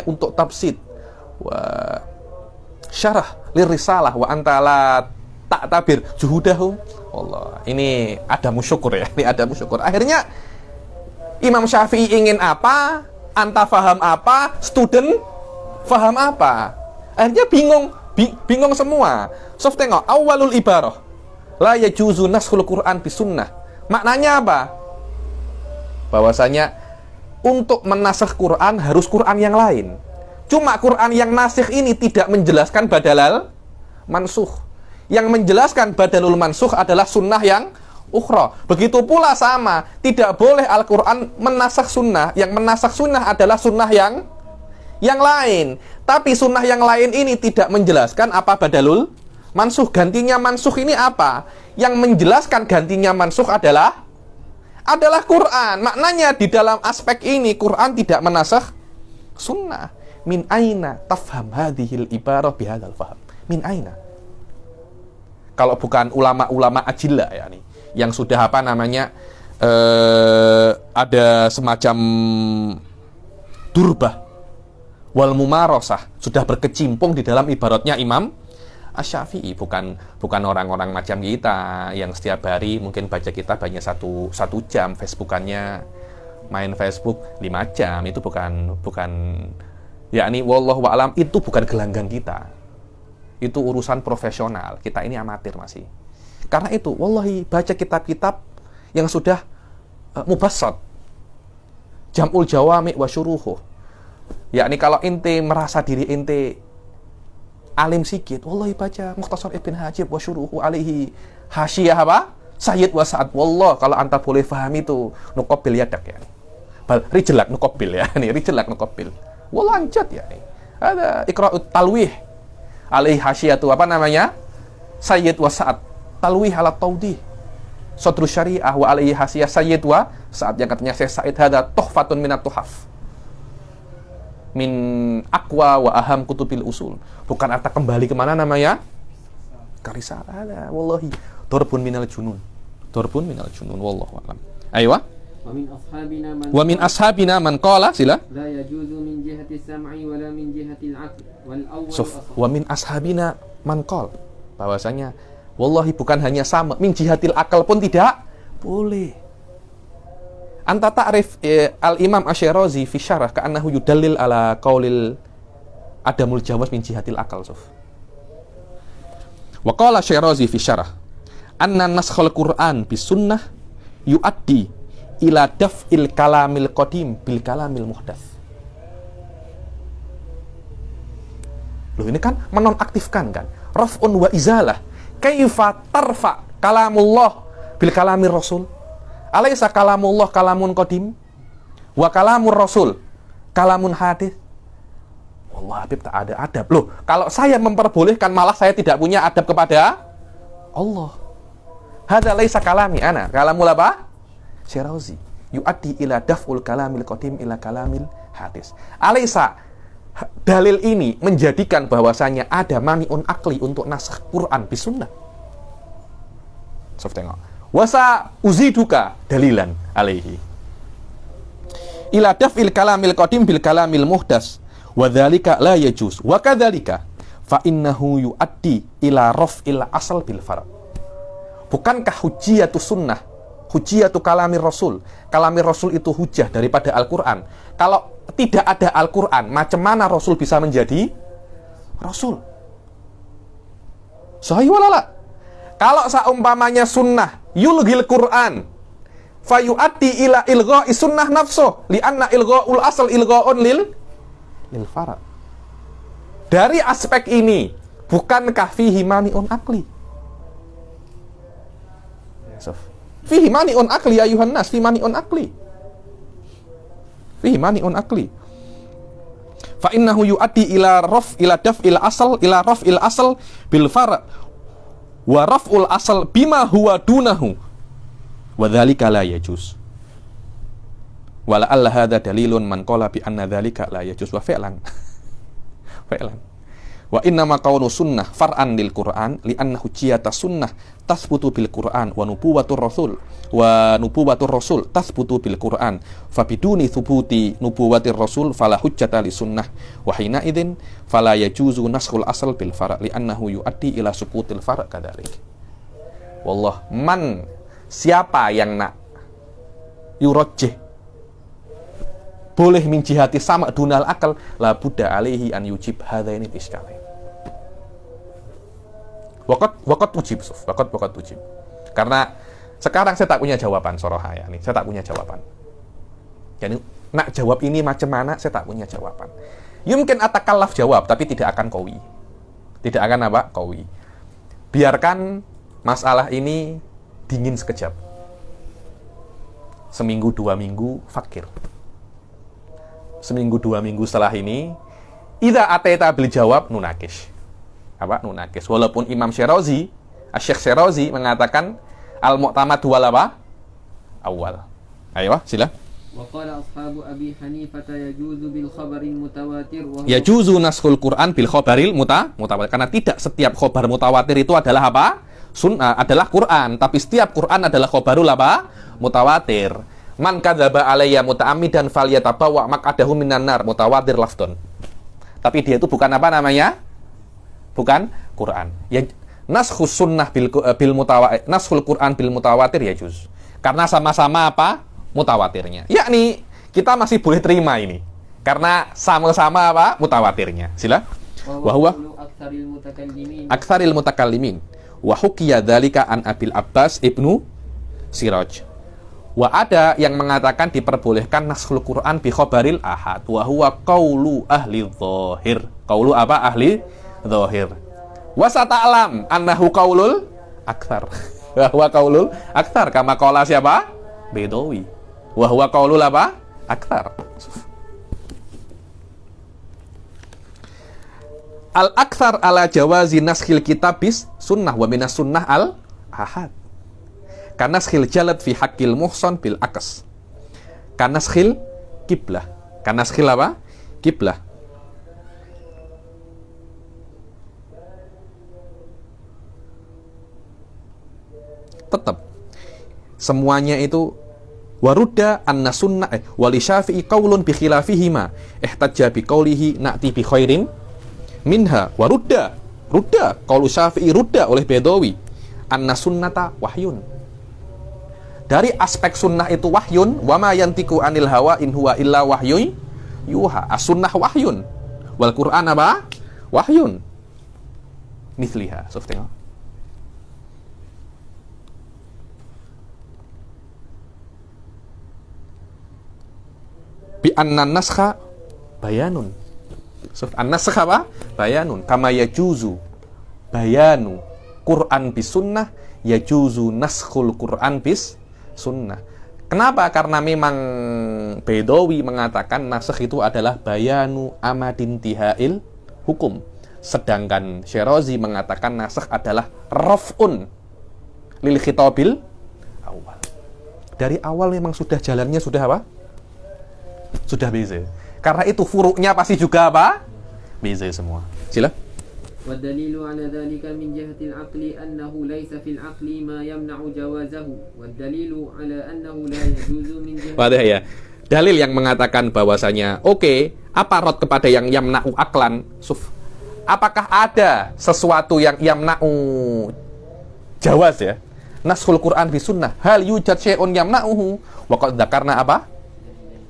untuk tafsid wa syarah lirisalah wa antala tak tabir juhudahum. Allah, ini ada musyukur ya. Ini ada musyukur. Akhirnya Imam Syafi'i ingin apa? Anta faham apa, student faham apa. Akhirnya bingung semua. So tengok awalul ibarah. la yajuzu naskhul Quran bis sunnah. Maknanya apa? Bahwasanya untuk menasakh Quran harus Quran yang lain. Cuma Quran yang nasikh ini tidak menjelaskan badalal mansukh. Yang menjelaskan badalul mansukh adalah sunnah yang ukhra. Begitu pula sama, tidak boleh Al-Quran menasakh sunnah. Yang menasakh sunnah adalah sunnah yang lain. Tapi sunnah yang lain ini tidak menjelaskan apa badalul mansukh. Gantinya mansukh ini apa? Yang menjelaskan gantinya mansukh adalah Quran. Maknanya di dalam aspek ini Quran tidak menasakh sunnah. Min aina tafham hadhil ibarah bihadzal faham? Min aina? Kalau bukan ulama-ulama ajilla ya nih, yang sudah apa namanya ada semacam durbah wal mumarosah, sudah berkecimpung di dalam ibaratnya Imam Asy-Syafi'i, bukan orang-orang macam kita yang setiap hari mungkin baca kitab hanya satu jam, Facebookannya main Facebook 5 jam, itu bukan yakni wallahu a'lam, itu bukan gelanggang kita. Itu urusan profesional. Kita ini amatir masih. Karena itu, wallahi baca kitab-kitab yang sudah mubassat. Jam'ul jawami' wa syuruhu. Yakni kalau ente merasa diri ente alim sikit, wallahi baca Mukhtasar Ibn Hajib wa syuruhu alaihi hasyiyah apa? Sayyid wa Sa'ad. Wallah, kalau anta boleh faham itu, nuqabbil yadak ya. Bal rijlak nuqabbil ya. Nih, rijlak nuqabbil. Wallah anjat ya. Ada iqra'ut talwih alaihi hasyiyatu apa namanya? Sayyid wa Sa'ad. Talwih ala taudih. Sadrus syariah wa alaihi hasyiyah Sayyid wa Sa'ad, yang katanya Syekh Sa'id hada tuhfatun minat tuhaf. Min aqwa wa aham kutubil usul. Bukan arta kembali kemana namanya? Karisalah. Wallahi. Dorbun minal junun. Dorbun minal junun. Wallahu a'lam. Aywa. Wa min ashabina man qala sila la yajuzu min jihati sam'i wala min jihati al-'aql wal awwal wa min ashabina man qala, bahwasanya wallahi bukan hanya sama, min jihatil akal pun tidak boleh. Anta ta'rif al-Imam Asy-Syirazi fi syarah ka'annahu yudallil ala qaulil adamul jawaz min jihatil akal suf. Wa qala Asy-Syirazi fi syarah anna naskhul Qur'an bis sunnah yuaddi ila daf'il kalamil qadim bil kalamil muhdats. Loh, ini kan menonaktifkan kan? Raf'un wa izalah. Kaifa tarfa kalamullah bil kalamir rasul? Alaysa kalamullah kalamun qadim wa kalamur rasul kalamun hadis? Wallah Habib tak ada adab. Loh, kalau saya memperbolehkan malah saya tidak punya adab kepada Allah. Hadza laisa kalami ana. Kalamul apa? Syirazi yu'addi ila daf'ul kalamil qadim ila kalamil hadis. Alaysa dalil ini menjadikan bahwasanya ada mani'un akli untuk nasakh Quran bis sunnah. Sof tengok. Wasa uziduka dalilan alaihi. Ila daf'il kalamil qadim bil kalamil muhdas wa dzalika la yajuz wa kadzalika fa innahu yu'addi ila raf'il asal bil farq. Bukankah hujjatus sunnah, hujjatu kalamir rasul itu hujjah daripada Al-Quran? Kalau tidak ada Al-Quran, macam mana rasul bisa menjadi rasul? Sahih walala. Kalau seumpamanya sunnah yulghil Quran fayu'addi ila ilgha'i sunnah nafsuh li'anna ilgha'ul asal ilgha'un lil farad. Dari aspek ini, bukankah fihi mani'un akli? Fihi mani'un akli ya ayuhan nas, fihi mani'un akli. Fihi mani'un akli. Fa innahu yu'addi ila daf'il asal bil far' wa raf'ul asal bima huwa dunahu wa dzalika la yajuz. Wa la'alla hadza dalilun man qala bi anna dzalika la yajuz wa fi'lan. Wa inna ma qawlu sunnah far'an lil Qur'an li anna hujjiyata sunnah tasbutu bil Qur'an wa nubuwatur rasul tasbutu bil Qur'an fa biduni thubuti nubuwatir rasul fala hujjata li sunnah wa hina idzin fala yajuzu naskhul asal bil far' li annahu yuaddi ila suqutil far' kadzalik. Wallah, man siapa yang nak yurajjih boleh min jihati sama dunal akal la budda alaihi an yujib hadaini biskalain. Waqat ujib, Suf. Waqat ujib. Karena sekarang saya tak punya jawaban soroha ya nih. Saya tak punya jawaban. Jadi nak jawab ini macam mana, saya tak punya jawaban. Mungkin atakallaf jawab, tapi tidak akan qawi. Tidak akan apa? Qawi. Biarkan masalah ini dingin sekejap. Seminggu, 2 minggu, fakir. Seminggu, 2 minggu setelah ini, idza ataita bil jawab, nunakish. Apa? Nunakish. Walaupun Imam Syirazi, Syekh Syirazi mengatakan, al-mu'tamad wal apa? Awal. Ayo, sila. وقال أصحاب أبي حنيفة يجوز بالخبر المتواتر Yajuzu naskhul Quran bil khabaril mutawatir. Karena tidak setiap khabar mutawatir itu adalah apa? Sunnah, adalah Quran. Tapi setiap Quran adalah khabarul apa? Mutawatir. Man kadzaba alayya muta'ammidan falyatabawa maq'adahu minan nar. Mutawatir lafdun. Tapi dia itu bukan apa namanya? Bukan Quran. Ya, naskhus sunnah bil mutawatir, naskhul Quran bil mutawatir yajuz. Karena sama-sama apa? Mutawatirnya. Yakni kita masih boleh terima ini. Karena sama-sama apa? Mutawatirnya. Sila. Wa huwa aktsaril mutakallimin. Wa hukiya dzalika an Abil Abbas Ibnu Siraj. Wa ada yang mengatakan diperbolehkan naskhul Quran bi khabaril ahad. Wa huwa qaulu ahli dzahir. Qaulu apa? Ahli dzahir. Wa sata'lam annahu qaulul aktsar. Wa huwa qaulul aktsar kama qala siapa? Bedawi. Wa huwa qaulul apa? Aktsar. Al-aktsar ala jawazi naskhil kitab bis sunnah wa minas sunnah al ahad. Kanaskhil jalad fi haqqil muhsan bil aqs. Kanaskhil qiblah. Kanaskhil apa? Qiblah. Tetap semuanya itu warudda anna sunnah wali syafi'i qaulun bi khilafihima ihtajja bi qaulihi na'ti bi khairin minha warudda qaulu syafi'i rudda oleh Bedawi anna sunnata wahyun. Dari aspek sunnah itu wahyun, wa ma yantiku anil hawa in huwa illa wahyun yuha. As-sunnah wahyun wal Qur'an apa? Wahyun. Mithliha. So, tengok. Bi anna naskha bayanun. So, an-naskha apa? Bayanun. Kama yajuzu bayanu Quran bis sunnah, yajuzu naskhul Quran bis sunnah. Kenapa? Karena memang Bedawi mengatakan nasakh itu adalah bayanu amadintihail hukum. Sedangkan Syirazi mengatakan nasakh adalah raf'un lil khitabil awal. Dari awal memang sudah jalannya sudah apa? Sudah beza. Karena itu furuknya pasti juga apa? Beza semua. Sila. والدليل على ذلك من جهة العقل أنه ليس في العقل ما يمنع جوازه والدليل على أنه لا يجوز من جهة Wadah ya. Dalil yang mengatakan bahwasanya apa rot kepada yang yamna'u aklan suf. Apakah ada sesuatu yang yamna'u jawaz ya? Naskhul Quran bi sunnah. Hal yujad syai'un yamna'uhu? Wa qad dzakarna apa?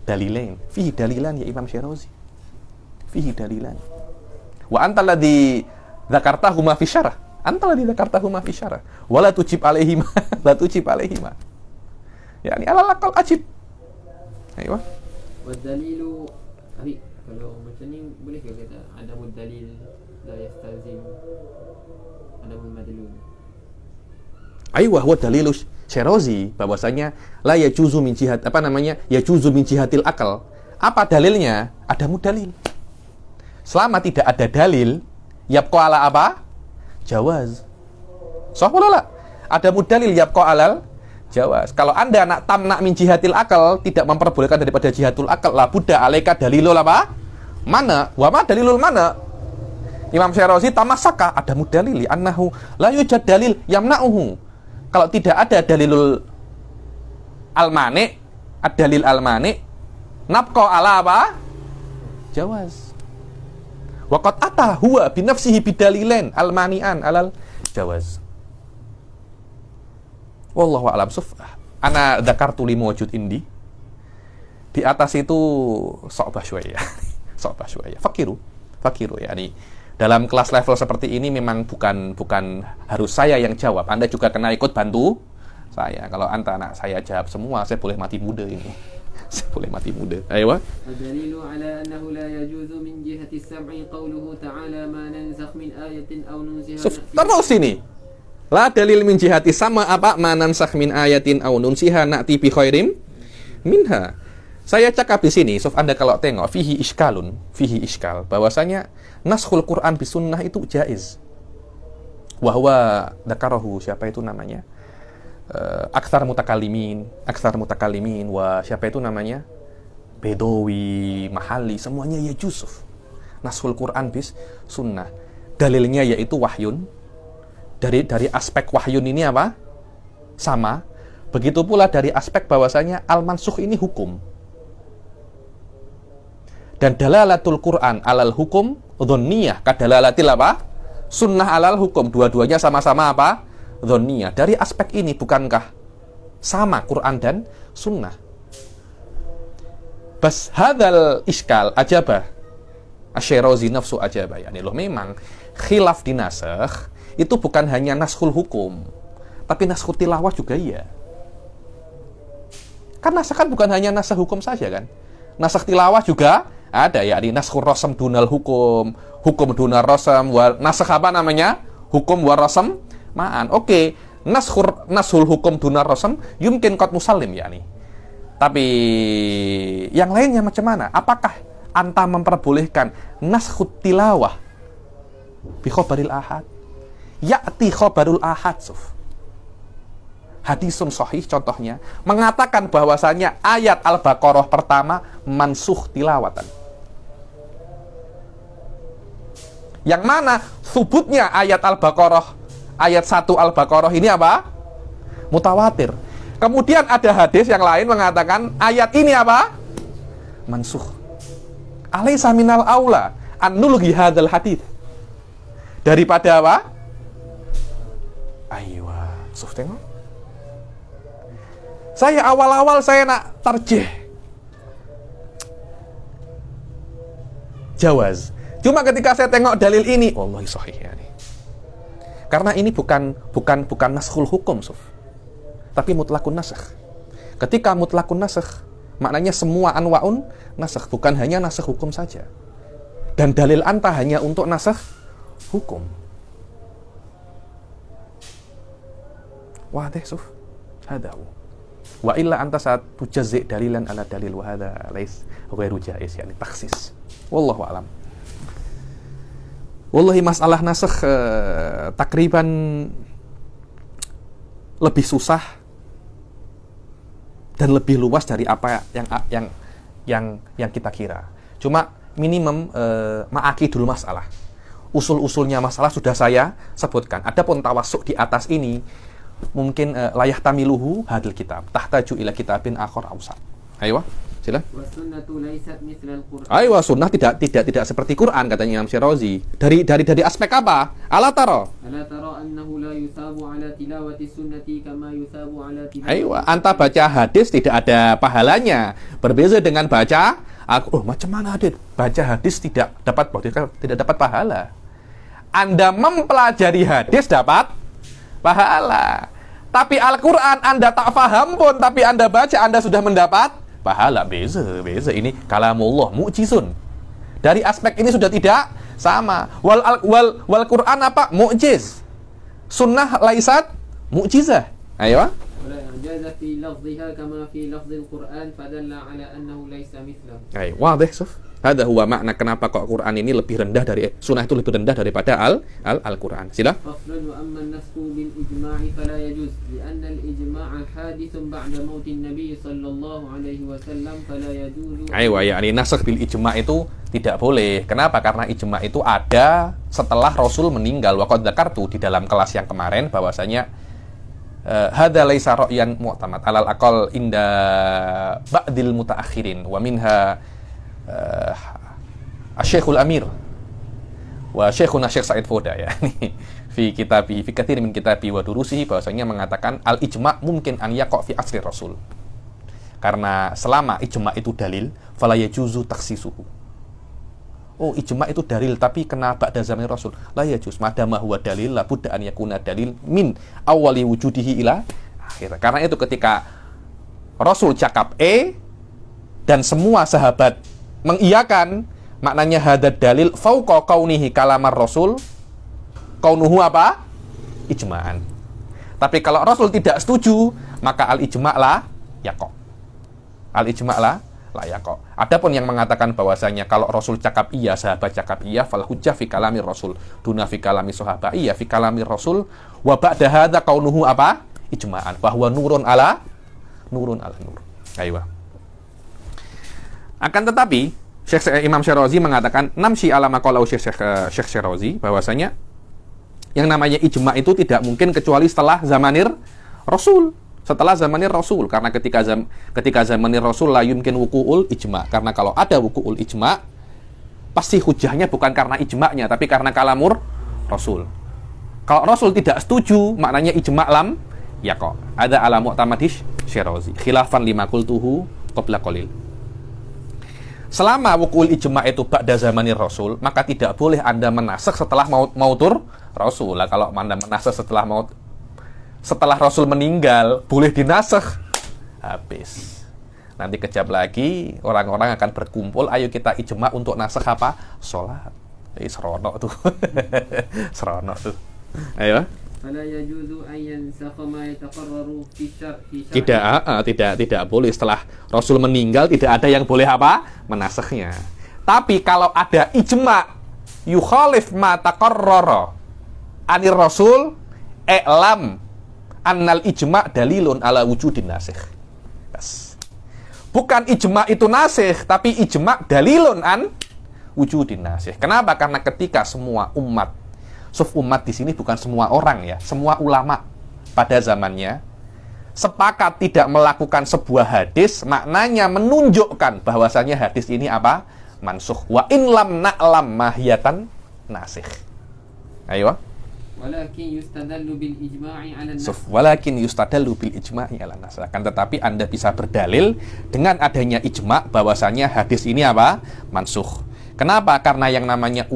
Dalilain. Fihi dalilan ya Imam Syirazi. Fihi dalilan. Wa anta alladhi dzakartahuma fi syarah. Anta alladhi dzakartahuma fi syarah. Wa la tujib alaihima. La tujib alaihima. Yani alal aqal ajib. Ayo. والدليل Abi, kalau macam ni boleh ke kata adamul dalil la yastalzim adamul madlul? Aywa huwa dalilu Syirazi bahwasanya la yajuzu min jihad yajuzu min jihatil akal. Apa dalilnya? Ada mudalil. Selama tidak ada dalil, yabqa ala apa? Jawaz. Sah wala la? Ada mudalil yabqa alal jawaz. Kalau Anda nak tamna min jihatil akal, tidak memperbolehkan daripada jihatul akal, la budda alaika dalilul apa? Mana? Wa ma dalilul mana? Imam Syirazi tamassaka ada mudalili annahu la yujad dalil yamna'uhu. Kalau tidak ada dalilul al-mani', ad-dalil al-mani', nabqa ala apa? Jawaz. Wa qad ata huwa bi nafsihi bidalilain al-mani'an alal jawaz. Wallahu a'lam. Ana dzakartu li mawjud indi. Di atas itu so'bah syuaya. So'bah syuaya. Fakiru yani Dalam kelas level seperti ini memang bukan harus saya yang jawab. Anda juga kena ikut bantu saya. Kalau anak saya jawab semua, saya boleh mati muda ini. Saya boleh mati muda. Ayo. الدليل على أنه لا يجوز من جهة السمع قوله تعالى ما ننسخ من آية أو ننسها Terus ini. La dalil min jihati sama apa manansakh min ayatin aw nunsiha na'ti bi khairim minha. Saya cakap di sini, Anda kalau tengok fihi iskal bahwasanya naskhul Quran bis sunnah itu jaiz. Wa huwa dzakarahu, siapa itu namanya? Aktsar mutakalimin wa siapa itu namanya? Bedawi, Mahali, semuanya ya Yusuf. Naskhul Quran bis sunnah. Dalilnya yaitu wahyun. Dari aspek wahyun ini apa? Sama. Begitu pula dari aspek bahwasanya al-mansukh ini hukum. Dan dalalatul Quran alal hukum dhanniyah kadalalatil apa? Sunnah alal hukum. Dua-duanya sama-sama apa? Dhanniyah. Dari aspek ini bukankah sama Quran dan sunnah? Bas hadzal iskal ajabah Asy-Syirazi nafsu ajabah. Yani loh, memang khilaf di nasakh itu bukan hanya naskhul hukum, tapi naskhul tilawah juga iya. Kan nasakh kan bukan hanya nasakh hukum saja kan. Nasakh tilawah juga ada, yakni naskhul rasam dunal hukum dunal rasam, nasakh apa namanya? Hukum wa rasam ma'an. Oke, naskhul hukum dunal rasam yumkin qad musallim yakni. Tapi yang lainnya macam mana? Apakah anta memperbolehkan naskhul tilawah bi khabaril ahad? Ya'ti khabarul ahad suf. Hadisun sahih contohnya mengatakan bahwasanya ayat Al-Baqarah pertama mansukh tilawatan. Yang mana subutnya ayat Al-Baqarah ayat 1 Al-Baqarah ini apa? Mutawatir. Kemudian ada hadis yang lain mengatakan ayat ini apa? Mansukh. Alaisa minal aula an nulghi hadzal hadits. Daripada apa? Aywa, Suf tengok. Saya awal-awal saya nak tarjih jawaz. Cuma ketika saya tengok dalil ini, wallahi sahih ya nih. Karena ini bukan naskhul hukum, Suf. Tapi mutlakun nasakh. Ketika mutlakun nasakh, maknanya semua anwa'un nasakh, bukan hanya nasakh hukum saja. Dan dalil anta hanya untuk nasakh hukum. Wadih suf, hadahu. Wa illa anta saat tujazzi dalilan ala dalil wa hadha lais ghairu jaiz, yani taksis. Wallahu alam. Wallahi masalah nasakh takriban lebih susah dan lebih luas dari apa yang kita kira. Cuma minimum ma'akidul masalah. Usul-usulnya masalah sudah saya sebutkan. Adapun tawassuk di atas ini mungkin layah tamiluhu hadil kitab tahtaju ila kitabin akhar awsat. Ayo, sila. Ayo, sunnah tidak seperti Quran katanya Imam Syirazi. Dari aspek apa? Ala tara annahu la yusabu ala tilawati sunnati kama yusabu ala tilawati. Ayo, anta baca hadis tidak ada pahalanya. Berbeza dengan baca macam mana hadis? Baca hadis tidak dapat pahala. Anda mempelajari hadis dapat pahala. Tapi Al-Quran Anda tak faham pun, tapi Anda baca, Anda sudah mendapat pahala. Beza. Ini kalamullah mu'jizun. Dari aspek ini sudah tidak sama. Wal Quran apa? Mu'jiz. Sunnah laisat mu'jizah. Ayo. Ayo, wadih suf. Ada huwa makna kenapa kok Quran ini lebih rendah dari sunnah itu lebih rendah daripada Al-Quran. Sila. Faslun amma an-nasku bil ijma'i fala yajuz li'anna al-ijma'a hadithun ba'da mautin nabi sallallahu alaihi wasallam fala yajuz. Aywa, yakni nasakh bil ijma' itu tidak boleh. Kenapa? Karena ijma' itu ada setelah Rasul meninggal. Wa qad dzakartu di dalam kelas yang kemarin bahwasanya hadza laisa ra'yan mu'tamad alal aqal inda ba'dil mutaakhirin wa minha Asy-Syekhul Amir wa Syekhuna Syekh Said Foda ya fi katsir min kitabi wa durusihi bahwasanya mengatakan al-ijma' mungkin an yaqa fi asri Rasul. Karena selama ijma' itu dalil fala yajuzu takhsisuhu. oh ijma itu dalil tapi kena ba'da zaman Rasul. La yajuz madama huwa dalil la budda an yakuna dalil min awali wujudihi ila akhir. Karena itu ketika Rasul cakap dan semua sahabat mengiyakan, maknanya hadad dalil fauqa kaunihi kalamar Rasul, kaunuhu apa? Ijma'an. Tapi kalau Rasul tidak setuju, maka al-ijma' la yaqa. Al-ijma' la yaqa. Adapun yang mengatakan bahwasanya kalau Rasul cakap iya, sahabat cakap iya, fal hujjah fi kalamir Rasul duna fi kalami sahabat. Iya fi kalamir Rasul wa ba'da hadza kaunuhu apa? Ijma'an. Bahwa nurun ala nur. Ayo. Akan tetapi Imam Syirazi mengatakan namsi ala maqalau Syekh Syirazi, bahwasanya yang namanya ijma' itu tidak mungkin kecuali setelah zamanir Rasul. Setelah zamanir Rasul, karena ketika zamanir Rasul la yumkin wuku'ul ijma'. Karena kalau ada wuku'ul ijma', pasti hujahnya bukan karena ijma'nya, tapi karena kalamur Rasul. Kalau Rasul tidak setuju, maknanya ijma' lam yaqa. Ada ala mu'tamadish Syirazi khilafan lima qultuhu qabla qalil. Selama wuku'ul ijma' itu ba'da zamanir Rasul, maka tidak boleh Anda menasakh setelah mautur Rasul. Lah kalau Anda menasakh setelah Rasul meninggal, boleh dinasakh. Habis. Nanti kejap lagi orang-orang akan berkumpul, ayo kita ijma' untuk nasakh apa? Salat. Seronok tuh. Seronok tuh. Ayo. فلا يجوز أن ينسخ ما يتقرر في الشرع. Tidak boleh setelah Rasul meninggal, tidak ada yang boleh apa? Menasakhnya. Tapi kalau ada ijma' yukhalif ma taqarrara anir Rasul, i'lam annal ijma' dalilun ala wujudin nasikh. Bukan ijma' itu nasikh, tapi ijma' dalilun an wujudin nasikh. Kenapa? Karena ketika semua umat di sini bukan semua orang ya, semua ulama pada zamannya sepakat tidak melakukan sebuah hadis, maknanya menunjukkan bahwasanya hadis ini apa? Mansukh. Wa in lam na'lam mahiyatan nasikh. Ayo. Walakin yustadallu bil ijma'i 'ala an-nas. Walakin yustadallu bil ijma'i 'ala an-nas. Akan tetapi Anda bisa berdalil dengan adanya ijma' bahwasanya hadis ini apa? Mansukh. Kenapa? Karena yang namanya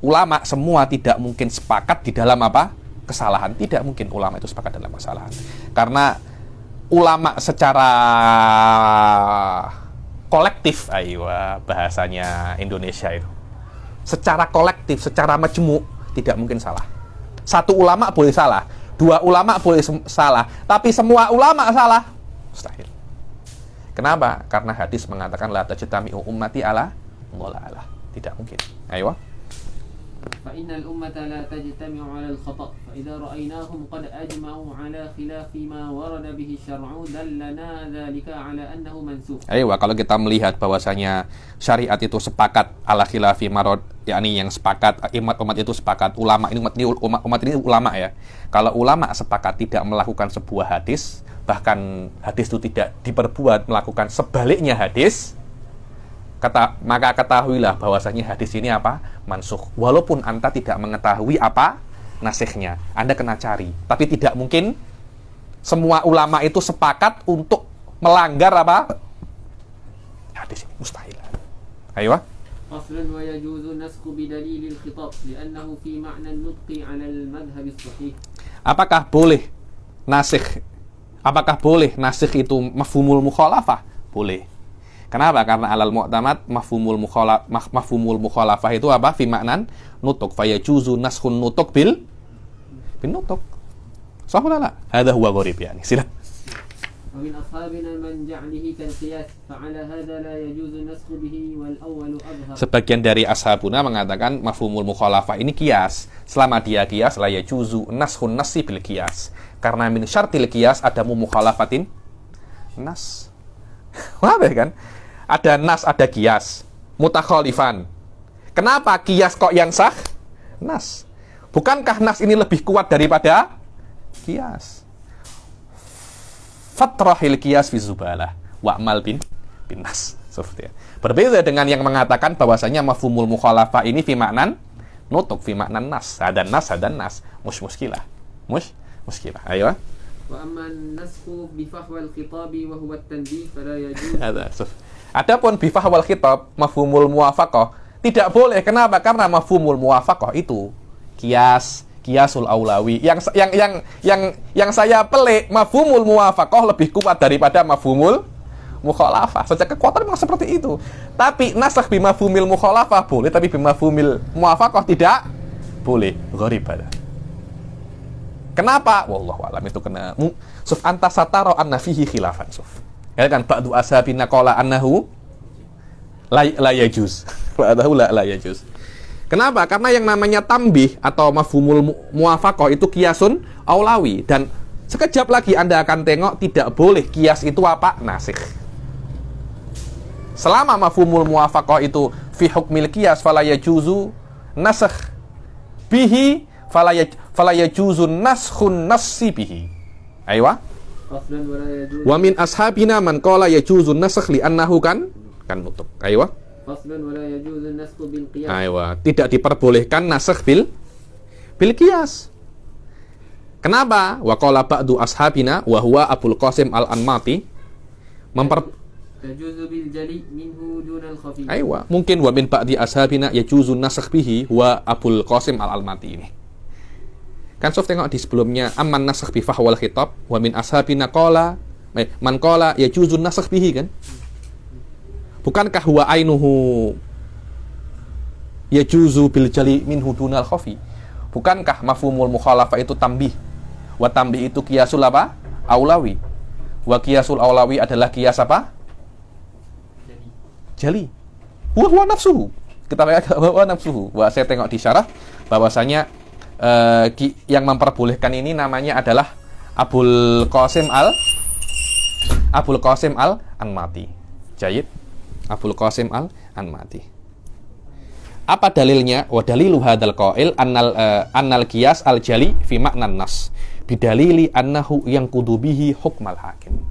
ulama semua tidak mungkin sepakat di dalam apa? Kesalahan. Tidak mungkin ulama itu sepakat dalam kesalahan. Karena ulama secara kolektif, bahasanya Indonesia itu. Secara kolektif, secara majmu' tidak mungkin salah. Satu ulama boleh salah, dua ulama boleh salah, tapi semua ulama salah. Mustahil. Kenapa? Karena hadis mengatakan la tajtami'u ummati ala dhalalah. Tidak mungkin. Ayo. فإن الأمة لا تجتمع على الخطأ فإذا رأيناهم قد أجمعوا على خلاف ما ورد به الشرع دلنا ذلك على أنه منسوخ. Kalau kita melihat bahwasanya syariat itu sepakat ala khilafi marad, yakni yang sepakat umat itu sepakat, umat ini ulama ya. Kalau ulama sepakat tidak melakukan sebuah hadis, bahkan hadis itu tidak diperbuat melakukan sebaliknya hadis, maka ketahuilah bahwasanya hadis ini apa? Mansukh. Walaupun Anda tidak mengetahui apa nasikhnya, Anda kena cari. Tapi tidak mungkin semua ulama itu sepakat untuk melanggar apa? Hadis ini mustahil. Ayo. Faslun wa yajuzu nasxu bidalil al-khitab li'annahu fi ma'na an-nutq 'ala al-madhhab as-sahih. Apakah boleh nasikh itu mafhumul mukhalafah? Boleh. Kenapa? Karena alal mu'tamad mafhumul mukhalafah itu apa? Fi ma'nan nutuk. Fayajuzu naskhun nutuk bil nutuk. Sahih la? Hadza huwa gharib yani. Sila. Wa min ashabina man ja'alihi kal qiyas fa'ala hadza la yajuzu naskhu bihi wal awwalu adhhar. Sebagian dari ashabuna mengatakan mafhumul mukhalafah ini qiyas. Selama dia qiyas la yajuzu naskhun nasi bil qiyas. Karena min syartil qiyas adamu mukhalafatin nas. Wah, kan? Ada nas, ada qiyas, mutakhalifan. Kenapa qiyas kok yang sah? Nas. Bukankah nas ini lebih kuat daripada qiyas? Fatrahil qiyas fi zubalah wa'mal bin nas. Seperti itu. Berbeda dengan yang mengatakan bahwasanya mafhumul mukhalafah ini fi ma'nan nutuk, fi ma'nan nas. Ada nas. Muskilah. Muskilah. Ayo. Wa amma an-nasxu bi fahwal khitab wa huwa at-tanbih fala yajuz. Adapun bi fahwal khitab mafhumul muwafaqah Tidak boleh. Kenapa? Karena mafhumul muwafaqah itu kiasul aulawi. Yang saya pelik, mafhumul muwafaqah lebih kuat daripada mafhumul mukhalafah. Secara kekuatan memang seperti itu. Tapi nasakh bimafhumil mukhalafah boleh, tapi bimafhumil muwafaqah tidak boleh. Gharib ada. Kenapa? Wallahu a'lam, itu kena suf anta satara anna fihi khilafan suf. Ya kan ba'du ashabina qala annahu la yajuz. Ba'dahu la yajuz. Kenapa? Karena yang namanya tambih atau mafhumul muwafaqah itu kiasun aulawi, dan sekejap lagi Anda akan tengok tidak boleh kias itu apa? Nasikh. Selama mafhumul muwafaqah itu fi hukmil qiyas fala yajuzu nasakh bihi fala yajuzu naskhun nassi bihi. Aywa. Wa min ashabina man qala yajuzu nasakh li annahu kan nutuk. Aywa. Faslun wa la yajuzu naskhu bil qiyas. Aywa, tidak diperbolehkan nasakh bil qiyas. Kenapa? Wa qala ba'du ashabina wa huwa Abul Qasim Al-Anmati tajuzu bil jali minhu dun al khafi. Aywa, mungkin wa min ba'di ashabina yajuzu nasakh bihi wa Abul Qasim Al-Almati ini. Kan sof tengok di sebelumnya amman nasakh bi fahwal khitab wa min ashabina qala man qala yajuzu nasakh bihi kan? Bukankah huwa ainuhu yajuzu bil jali minhu dun al khafi? Bukankah mafhumul mukhalafah itu tambih? Wa tambih itu kiasul apa? Aulawi. Wa kiasul aulawi adalah kias apa? Jali. Wa nafsuhu. Kita lihat wa nafsuhu. Wa saya tengok di syarah bahwasanya yang memperbolehkan ini namanya adalah Abul Qasim Al-Anmati. Jayid. Abul Qasim Al-Anmati. Apa dalilnya? Wa dalilu hadzal qail annal qiyas al-jali fi ma'nan nas bidalili annahu yanqudu bihi hukmal hakim.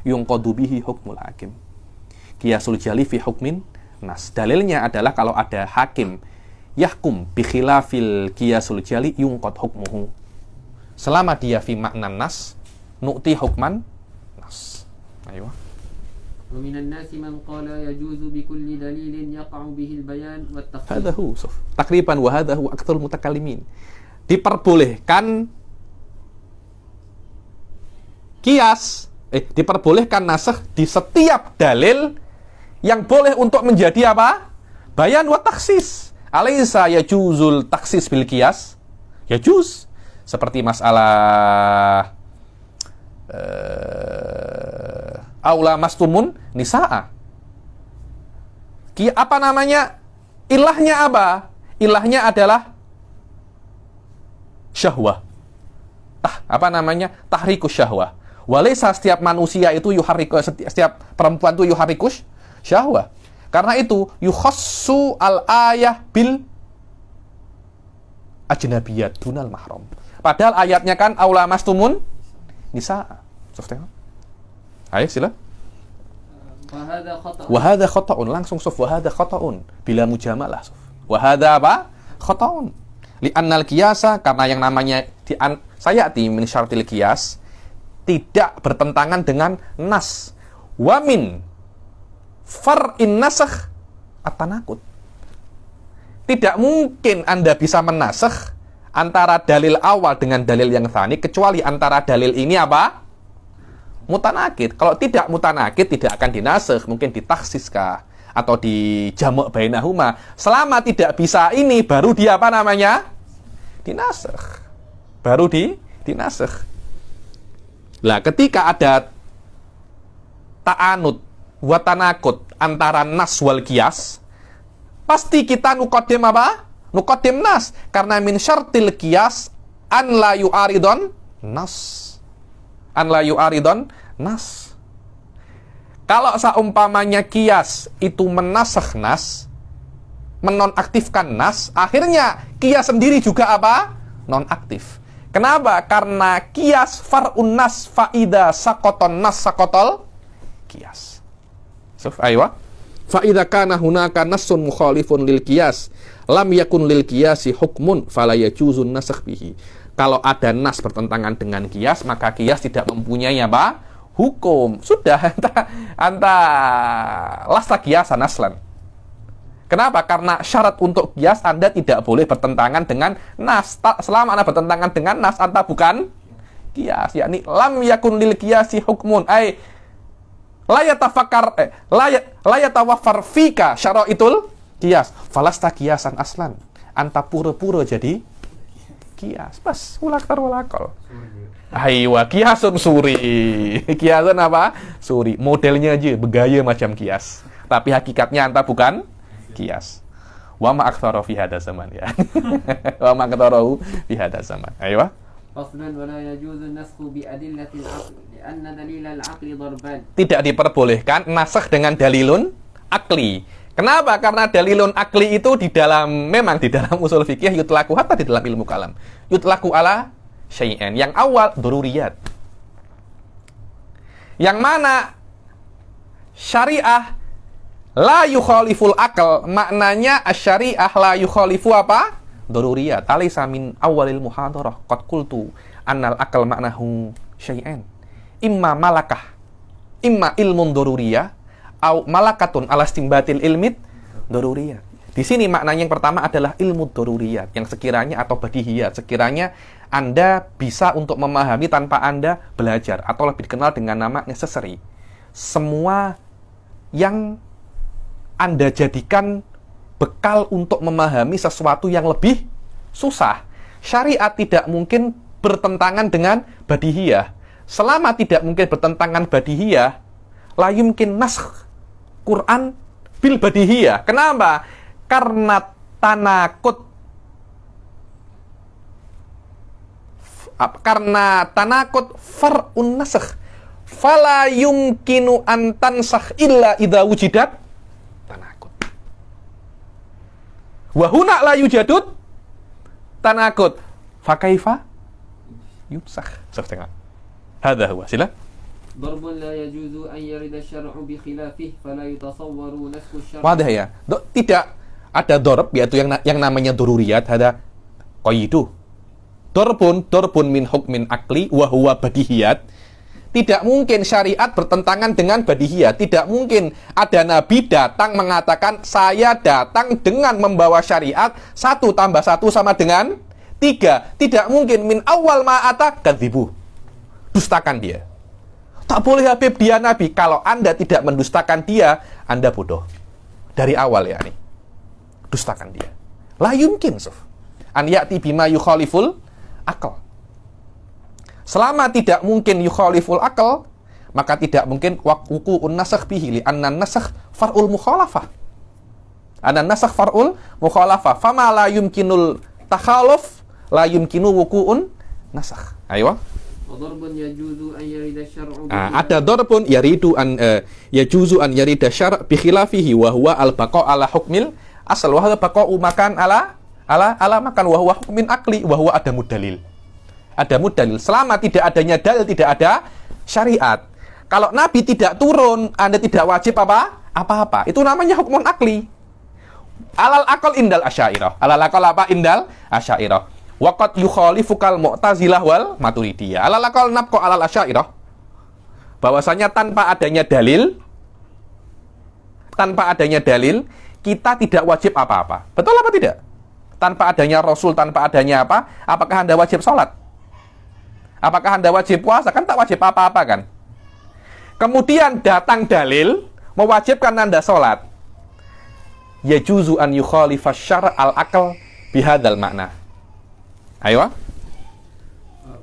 Yunqadu bihi hukmul hakim. Qiyasul jali fi hukmin nas. Dalilnya adalah kalau ada hakim yahkum bi khilafil qiyasul jali yunqad hukmuhu. Selama dia fi ma'nan nas nu'ti hukman nas. Ayo. Wa minan nasi man qala yajuzu bi kulli dalilin yaqa'u bihi al-bayan wa at-takhsis. Hadha hu takriban wa hadha hu aktsarul mutakallimin. Diperbolehkan diperbolehkan nasakh di setiap dalil yang boleh untuk menjadi apa? Bayan wa takhsis. Alaysa yajuzul takhsis bil qiyas? Yajuz. Seperti masalah aula mastumun nisaa. Apa namanya? Ilahnya apa? Ilahnya adalah syahwah. Apa namanya? Tahrikus syahwah. Walaysa setiap manusia itu setiap perempuan itu yuharikus syahwah. Karena itu yukhassu al-ayah bil ajnabiyat dunal mahram. Padahal ayatnya kan aula mastumun nisaa. Ayo sila. Wa hadza khata'un langsung suf wa hadza khata'un bila mujamalah suf. Wa hadza apa? Khata'un. Li annal qiyasa karena yang namanya sayati min syartil qiyas tidak bertentangan dengan nas. Wa min far'in nasakh at-tanaqud. Tidak mungkin Anda bisa menasakh antara dalil awal dengan dalil yang tsani kecuali antara dalil ini apa? Mutanakid. Kalau tidak mutanakid tidak akan dinasakh, mungkin ditakhsis kah atau dijamak bainahuma. Selama tidak bisa ini baru dia apa namanya? Dinasakh. Baru dinasakh. Lah ketika ada ta'anud wa tanakut antara nas wal qiyas, pasti kita nuqaddim apa? Nuqaddim nas, karena min syartil qiyas an la yu'aridun nas. An la yu'aridun nas. Kalau seumpamanya qiyas itu menasakh nas, menonaktifkan nas, akhirnya qiyas sendiri juga apa? Nonaktif. Kenapa? Karena qiyas far'un nas fa'ida sakoton nas sakotol qiyas. Aywa. Fa'idha kana hunaka nassun mukhalifun lil qiyas lam yakun lil qiyasi hukmun fala yajuzun nasakh bihi. Kalau ada nas bertentangan dengan qiyas, maka qiyas tidak mempunyai apa? Hukum. Sudah anta lasta qiyasan aslan. Kenapa? Karena syarat untuk kias Anda tidak boleh bertentangan dengan nas. Selama Anda bertentangan dengan nas, Anda bukan kias. Yakni lam yakun lil kiasi hukmun. La yatawaffar fika syaraitul kias. Falasta kiasan aslan. Anta pura-pura jadi kias. Bas, ulaktar walakol. Aywa, kiasun suri. Kiasun apa? Suri. Modelnya aja bergaya macam kias. Tapi hakikatnya Anta bukan kias. Wa ma aktsara fi hada zaman ya. Wa ma aktsarahu fi hada zaman. Aywa. فصلا ولا يجوز النسخ بأدلة العقل لأن دليل العقل ضربان. Tidak diperbolehkan nasakh dengan dalilun akli. Kenapa? Karena dalilun akli itu memang di dalam usul fikih yutlaku hatta di dalam ilmu kalam. Yutlaku ala syai'an. Yang awal daruriyat. Yang mana syariah la yukhaliful akal, maknanya asyariah la yukhalifu apa? Daruriyat. Alaysa min awalil muhadarah qad qultu annal akal maknahu syai'an. Imma malakah, imma ilmun daruriyah, au malakatun ala istimbatil ilmit daruriyat. Di sini maknanya yang pertama adalah ilmu daruriyat, yang sekiranya atau badihiyat, sekiranya Anda bisa untuk memahami tanpa Anda belajar, atau lebih dikenal dengan nama necessary. Semua yang Anda jadikan bekal untuk memahami sesuatu yang lebih susah. Syariat tidak mungkin bertentangan dengan badihiyah. Selama tidak mungkin bertentangan badihiyah, la yumkin naskh Quran bil badihiyah. Kenapa? Karena tanakut. Karena tanakut far'un nasakh. Fala yumkinu an tansakh illa idza wujidat tanakut. Wa huna la yujadut tanakut. Fa kaifa yumsakh. Setengah. Hadha huwa. Sila. ضرب لا يجوز أن يرد الشرع بخلافه فلا يتصور نسخ الشرع. Wadah ya. Tidak ada dorb, yaitu yang namanya dururiyat, ada qaidu. Dorbun min hukmin akli wa huwa badihiyat. Tidak mungkin syariat bertentangan dengan badihiyat. Tidak mungkin ada nabi datang mengatakan saya datang dengan membawa syariat 1 + 1 sama dengan 3. Tidak mungkin. Min awal ma'ata kadzibu. Dustakan dia. Tak boleh Habib dia nabi. Kalau Anda tidak mendustakan dia, Anda bodoh. Dari awal ya nih. Dustakan dia. La yumkin suf. An ya'ti bima yukhaliful akal. Selama tidak mungkin yukhaliful akal, maka tidak mungkin wuqu'un nasakh bihi li anna nasakh far'ul mukhalafah. Anna nasakh far'ul mukhalafah. Fama la yumkinul takhaluf la yumkinu wuqu'un nasakh. Ayo. وضرب يجوز أن يرد الشرع ada darbun yaridu an yajuzu an yarida syar' bi khilafihi wa huwa al baqa' ala hukmil asal wa huwa baqa'u makan ala makan wa huwa hukmin akli wa huwa adamud dalil. Adamud dalil. Selama tidak adanya dalil, tidak ada syariat. Kalau nabi tidak turun, Anda tidak wajib apa-apa. Itu namanya hukmun akli. Alal aqal indal asy'ariyah. Alal aqal apa? Indal asy'ariyah. Waqad yukhalifukal mu'tazilah wal maturidiyah. Alal aqal nabqa alal asy'ariyah. Bahwasanya tanpa adanya dalil, kita tidak wajib apa-apa. Betul apa tidak? Tanpa adanya Rasul, tanpa adanya apa? Apakah Anda wajib sholat? Apakah Anda wajib puasa? Kan tak wajib apa-apa kan? Kemudian datang dalil mewajibkan Anda sholat. Yajuzu an yukhalifa syar' al-aql bihadzal makna. Ayo.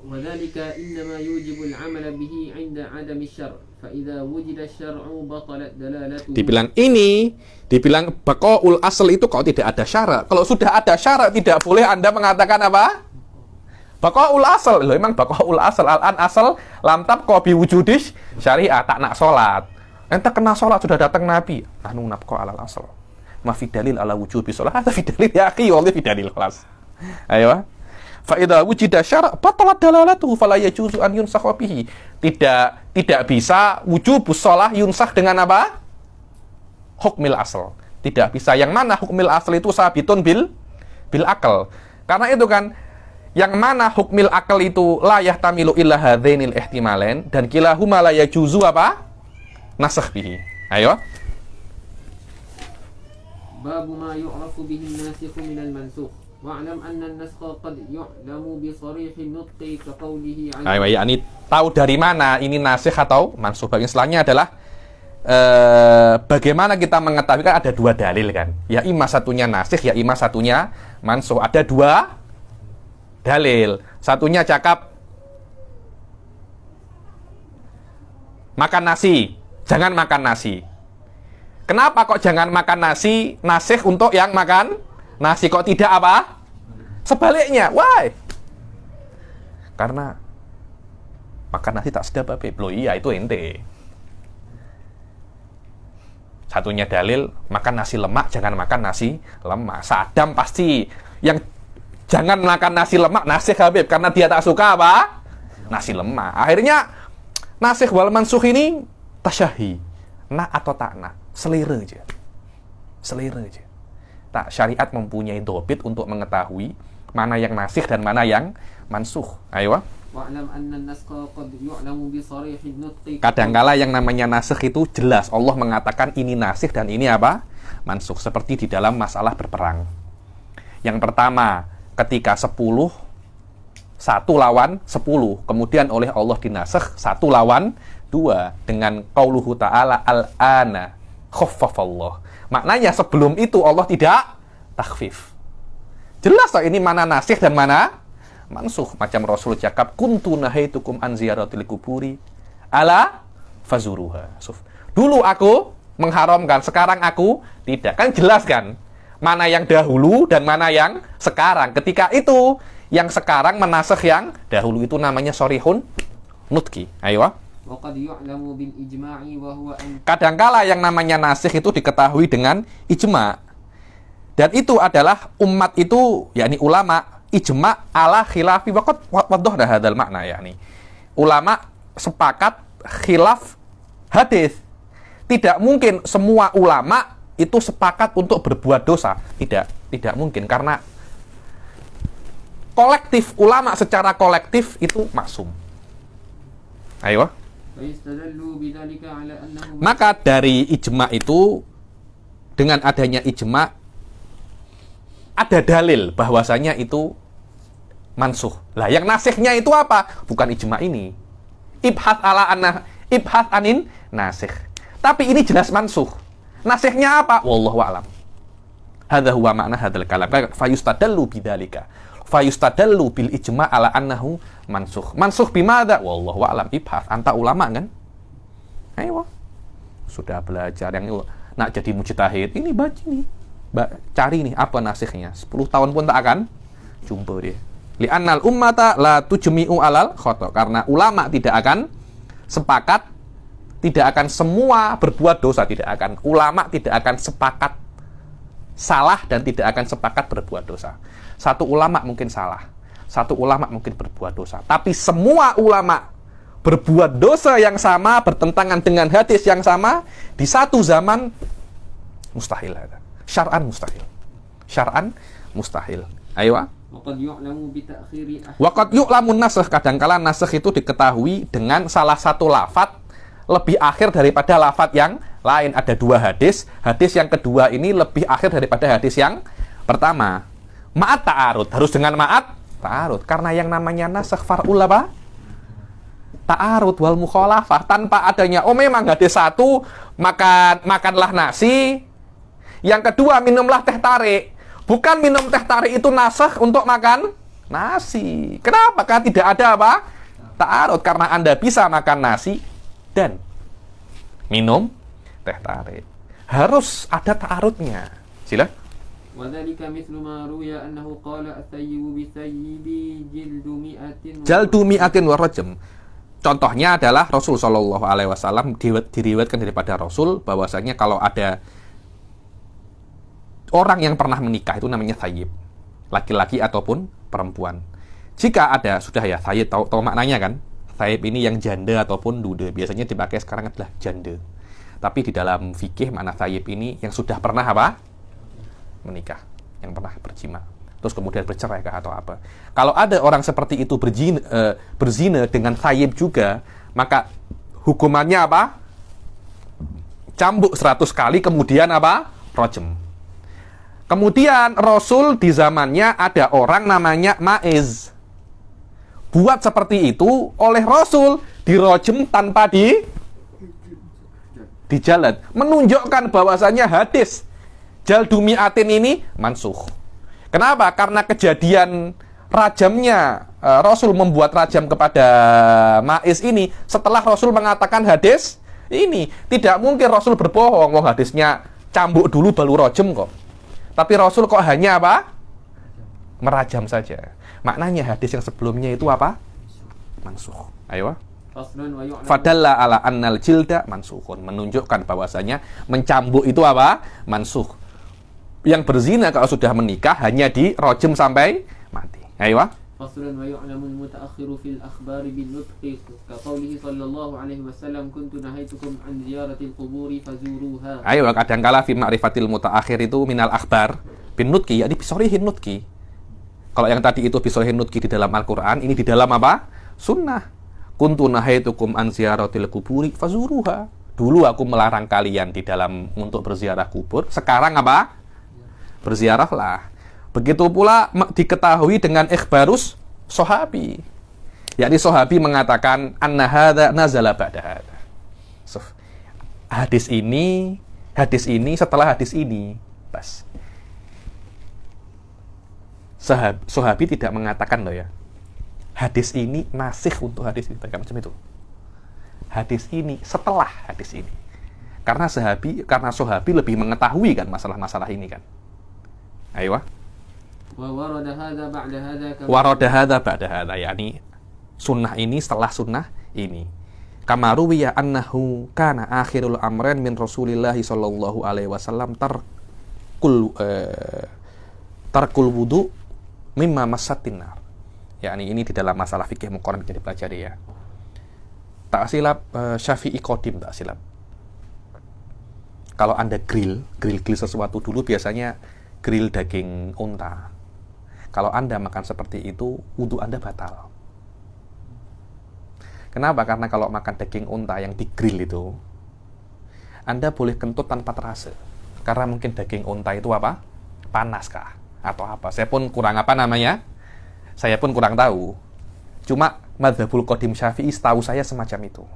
وذلك إنما يوجب العمل به عند عدم الشرع فإذا وجد الشرع بطلت دلالته. Dibilang baqaul asal itu kalau tidak ada syarat. Kalau sudah ada syarat tidak boleh Anda mengatakan apa? Baqaul asal. Loh, emang baqaul asal al-an asal lam tabqa bi wujudish syariah, tak nak salat. Ente kena salat sudah datang nabi. Anu nabqa alal asal. Ma fi dalil ala wujubi salat. Ada fi dalil ya akhi, wallah fi dalil kelas. Ayo. Fa idza wujida syara' batalat dalalatuhu fala yajuzu an yunsakh bihi. Tidak bisa wujubus shalah yunsakh dengan apa? Hukmil asal. Tidak bisa. Yang mana hukmil asal itu sabitun bil akal. Karena itu kan yang mana hukmil akal itu la yahtamilu illa hadzainil ihtimalain dan kilahuma la yajuzu apa? Nasakh bihi. Ayo. باب ما يعرف به الناسخ من المنسوخ واعلم أن النسخ قد يعلم بصريح النطق كقوله Ayo, ya, ini tahu dari mana ini nasikh atau mansuh. Bagian selanjutnya adalah bagaimana kita mengetahui, kan ada dua dalil kan. Ya ima satunya nasikh, ya ima satunya mansuh. Ada dua dalil. Satunya cakap makan nasi, jangan makan nasi. Kenapa kok jangan makan nasi? Nasikh untuk yang makan nasi, kok tidak apa? Sebaliknya, why? Karena makan nasi tak sedap apa? Loh iya, itu ente. Satunya dalil, makan nasi lemak, jangan makan nasi lemak. Saddam pasti yang jangan makan nasi lemak, nasikh Habib, karena dia tak suka apa? Nasi lemak. Akhirnya nasikh wal mansukh ini tasyahi, nak atau tak nak, selera aja. Selera aja. Tak, syariat mempunyai dobit untuk mengetahui mana yang nasikh dan mana yang mansukh. Ayo. Kadangkala yang namanya nasikh itu jelas Allah mengatakan ini nasikh dan ini apa? Mansukh. Seperti di dalam masalah berperang. Yang pertama, ketika 1 lawan 10, kemudian oleh Allah dinasikh 1 lawan 2 dengan qauluhu ta'ala al-ana khaffafallah. Maknanya sebelum itu Allah tidak takhfif. Jelas toh ini mana nasikh dan mana mansukh. Macam Rasul cakap kuntu nahaitukum an ziyaratil kuburi ala fazuruha. Dulu aku mengharamkan, sekarang aku tidak. Kan jelas kan mana yang dahulu dan mana yang sekarang. Ketika itu yang sekarang menasikh yang dahulu, itu namanya sharihun nutqi. Ayo. Kadangkala yang namanya nasikh itu diketahui dengan ijma'. Dan itu adalah umat itu, yakni ulama, ijma' ala khilafi waqad wadhahna hadzal makna, yakni ulama sepakat khilaf hadis. Tidak mungkin semua ulama itu sepakat untuk berbuat dosa. Tidak mungkin, karena kolektif ulama secara kolektif itu maksum. Ayo. Maka dari ijma' itu, dengan adanya ijma' ada dalil bahwasanya itu mansukh. Lah yang nasikhnya itu apa? Bukan ijma' ini. Ibhath anin nasikh. Tapi ini jelas mansukh. Nasikhnya apa? Wallahu a'lam. Hadza huwa makna hadzal kalam. Fayustadallu bidzalika. Fayustadallu bil ijma' ala annahu mansukh. Mansukh bimadza? Wallahu a'lam. Ibhath, anta ulama kan? Ayo. Sudah belajar yang nak jadi mujtahid, ini baca nih. Cari nih apa nasikhnya. 10 tahun pun tak akan jumpa dia. Li'annal ummata la tujmi'u alal khata. Karena ulama tidak akan sepakat, tidak akan semua berbuat dosa, tidak akan. Ulama tidak akan sepakat salah dan tidak akan sepakat berbuat dosa. Satu ulama mungkin salah, satu ulama mungkin berbuat dosa. Tapi semua ulama berbuat dosa yang sama, bertentangan dengan hadis yang sama di satu zaman, mustahil. Syar'an mustahil. Syar'an mustahil. Ayo. Waqad yu'lamun nasikh. Kadangkala nasikh itu diketahui dengan salah satu lafadz lebih akhir daripada lafadz yang lain. Ada 2 hadis. Hadis yang kedua ini lebih akhir daripada hadis yang pertama. Ma'at ta'arud. Harus dengan ma'at ta'arud. Karena yang namanya nasikh far'ul apa? Ta'arud wal mukhalafah. Tanpa adanya, oh memang hadis 1 makanlah nasi, yang kedua minumlah teh tarik. Bukan minum teh tarik itu nasikh untuk makan nasi. Kenapa? Karena tidak ada apa? Ta'arud. Karena Anda bisa makan nasi dan minum teh tarik. Harus ada ta'arudnya. Sila. Jaldu mi'atin wa rajam. Contohnya adalah Rasul sallallahu alaihi wasallam diriwayatkan daripada Rasul bahwasanya kalau ada orang yang pernah menikah itu namanya thayyib, laki-laki ataupun perempuan. Jika ada, sudah ya, thayyib tahu maknanya kan? Thayyib ini yang janda ataupun duda. Biasanya dipakai sekarang adalah janda. Tapi di dalam fikih makna thayyib ini yang sudah pernah apa? Menikah, yang pernah berjima. Terus kemudian bercerai kah atau apa? Kalau ada orang seperti itu berzina dengan thayyib juga, maka hukumannya apa? Cambuk 100 kali, kemudian apa? Rajam. Kemudian Rasul di zamannya ada orang namanya Ma'iz. Buat seperti itu oleh Rasul, dirojem tanpa dijalad. Menunjukkan bahwasannya hadis jaldu mi'atin ini mansuh. Kenapa? Karena kejadian rajamnya, Rasul membuat rajam kepada Ma'iz ini setelah Rasul mengatakan hadis ini. Tidak mungkin Rasul berbohong, wong hadisnya cambuk dulu baru rojem kok. Tapi Rasul kok hanya apa? Merajam saja. Maknanya hadis yang sebelumnya itu apa? Mansuh. Ayo. Fadalla ala annal jilda mansukhun, menunjukkan bahwasanya mencambuk itu apa? Mansuh. Yang berzina kalau sudah menikah hanya dirojem sampai mati. Ayo. Faslun wa yu'lamu al-mutaakhiru fil akhbari bin nutqi ka qawlihi sallallahu alaihi wasallam kuntu nahaitukum an ziyaratil quburi fazuruha. Ayo, kadangkala fi ma'rifatil mutaakhir itu minal akhbar bin nutqi, yakni bisorihin nutqi. Kalau yang tadi itu bisorihin nutqi di dalam Al-Qur'an, ini di dalam apa? Sunnah. Kuntu nahaitukum an ziyaratil quburi fazuruha. Dulu aku melarang kalian di dalam untuk berziarah kubur. Sekarang apa? Berziarahlah. Begitu pula diketahui dengan ikhbarus sahabi. Yakni sahabi mengatakan anna hadza nazala ba'da hadza. Hadis ini setelah hadis ini. Pas. Sahabi tidak mengatakan loh ya. Hadis ini nasikh untuk hadis ini, macam itu. Hadis ini setelah hadis ini. Karena sahabi lebih mengetahui kan masalah-masalah ini kan. Ayo. Warada hadza ba'da hadza, yakni sunnah ini setelah sunnah ini. Kama ruwiya annahu kana akhirul amrain min Rasulillah sallallahu alaihi wasallam tarkul wudu mimma massatin nar. Yakni ini di dalam masalah fikih muqarrar bisa dipelajari ya. Tak silap Syafi'i qadim tak silap. Kalau Anda grill sesuatu dulu biasanya grill daging unta. Kalau Anda makan seperti itu, wudu Anda batal. Kenapa? Karena kalau makan daging unta yang digrill itu, Anda boleh kentut tanpa terasa. Karena mungkin daging unta itu apa? Panas kah? Atau apa? Saya pun kurang tahu. Cuma madzhabul qadim Syafi'i setahu saya semacam itu.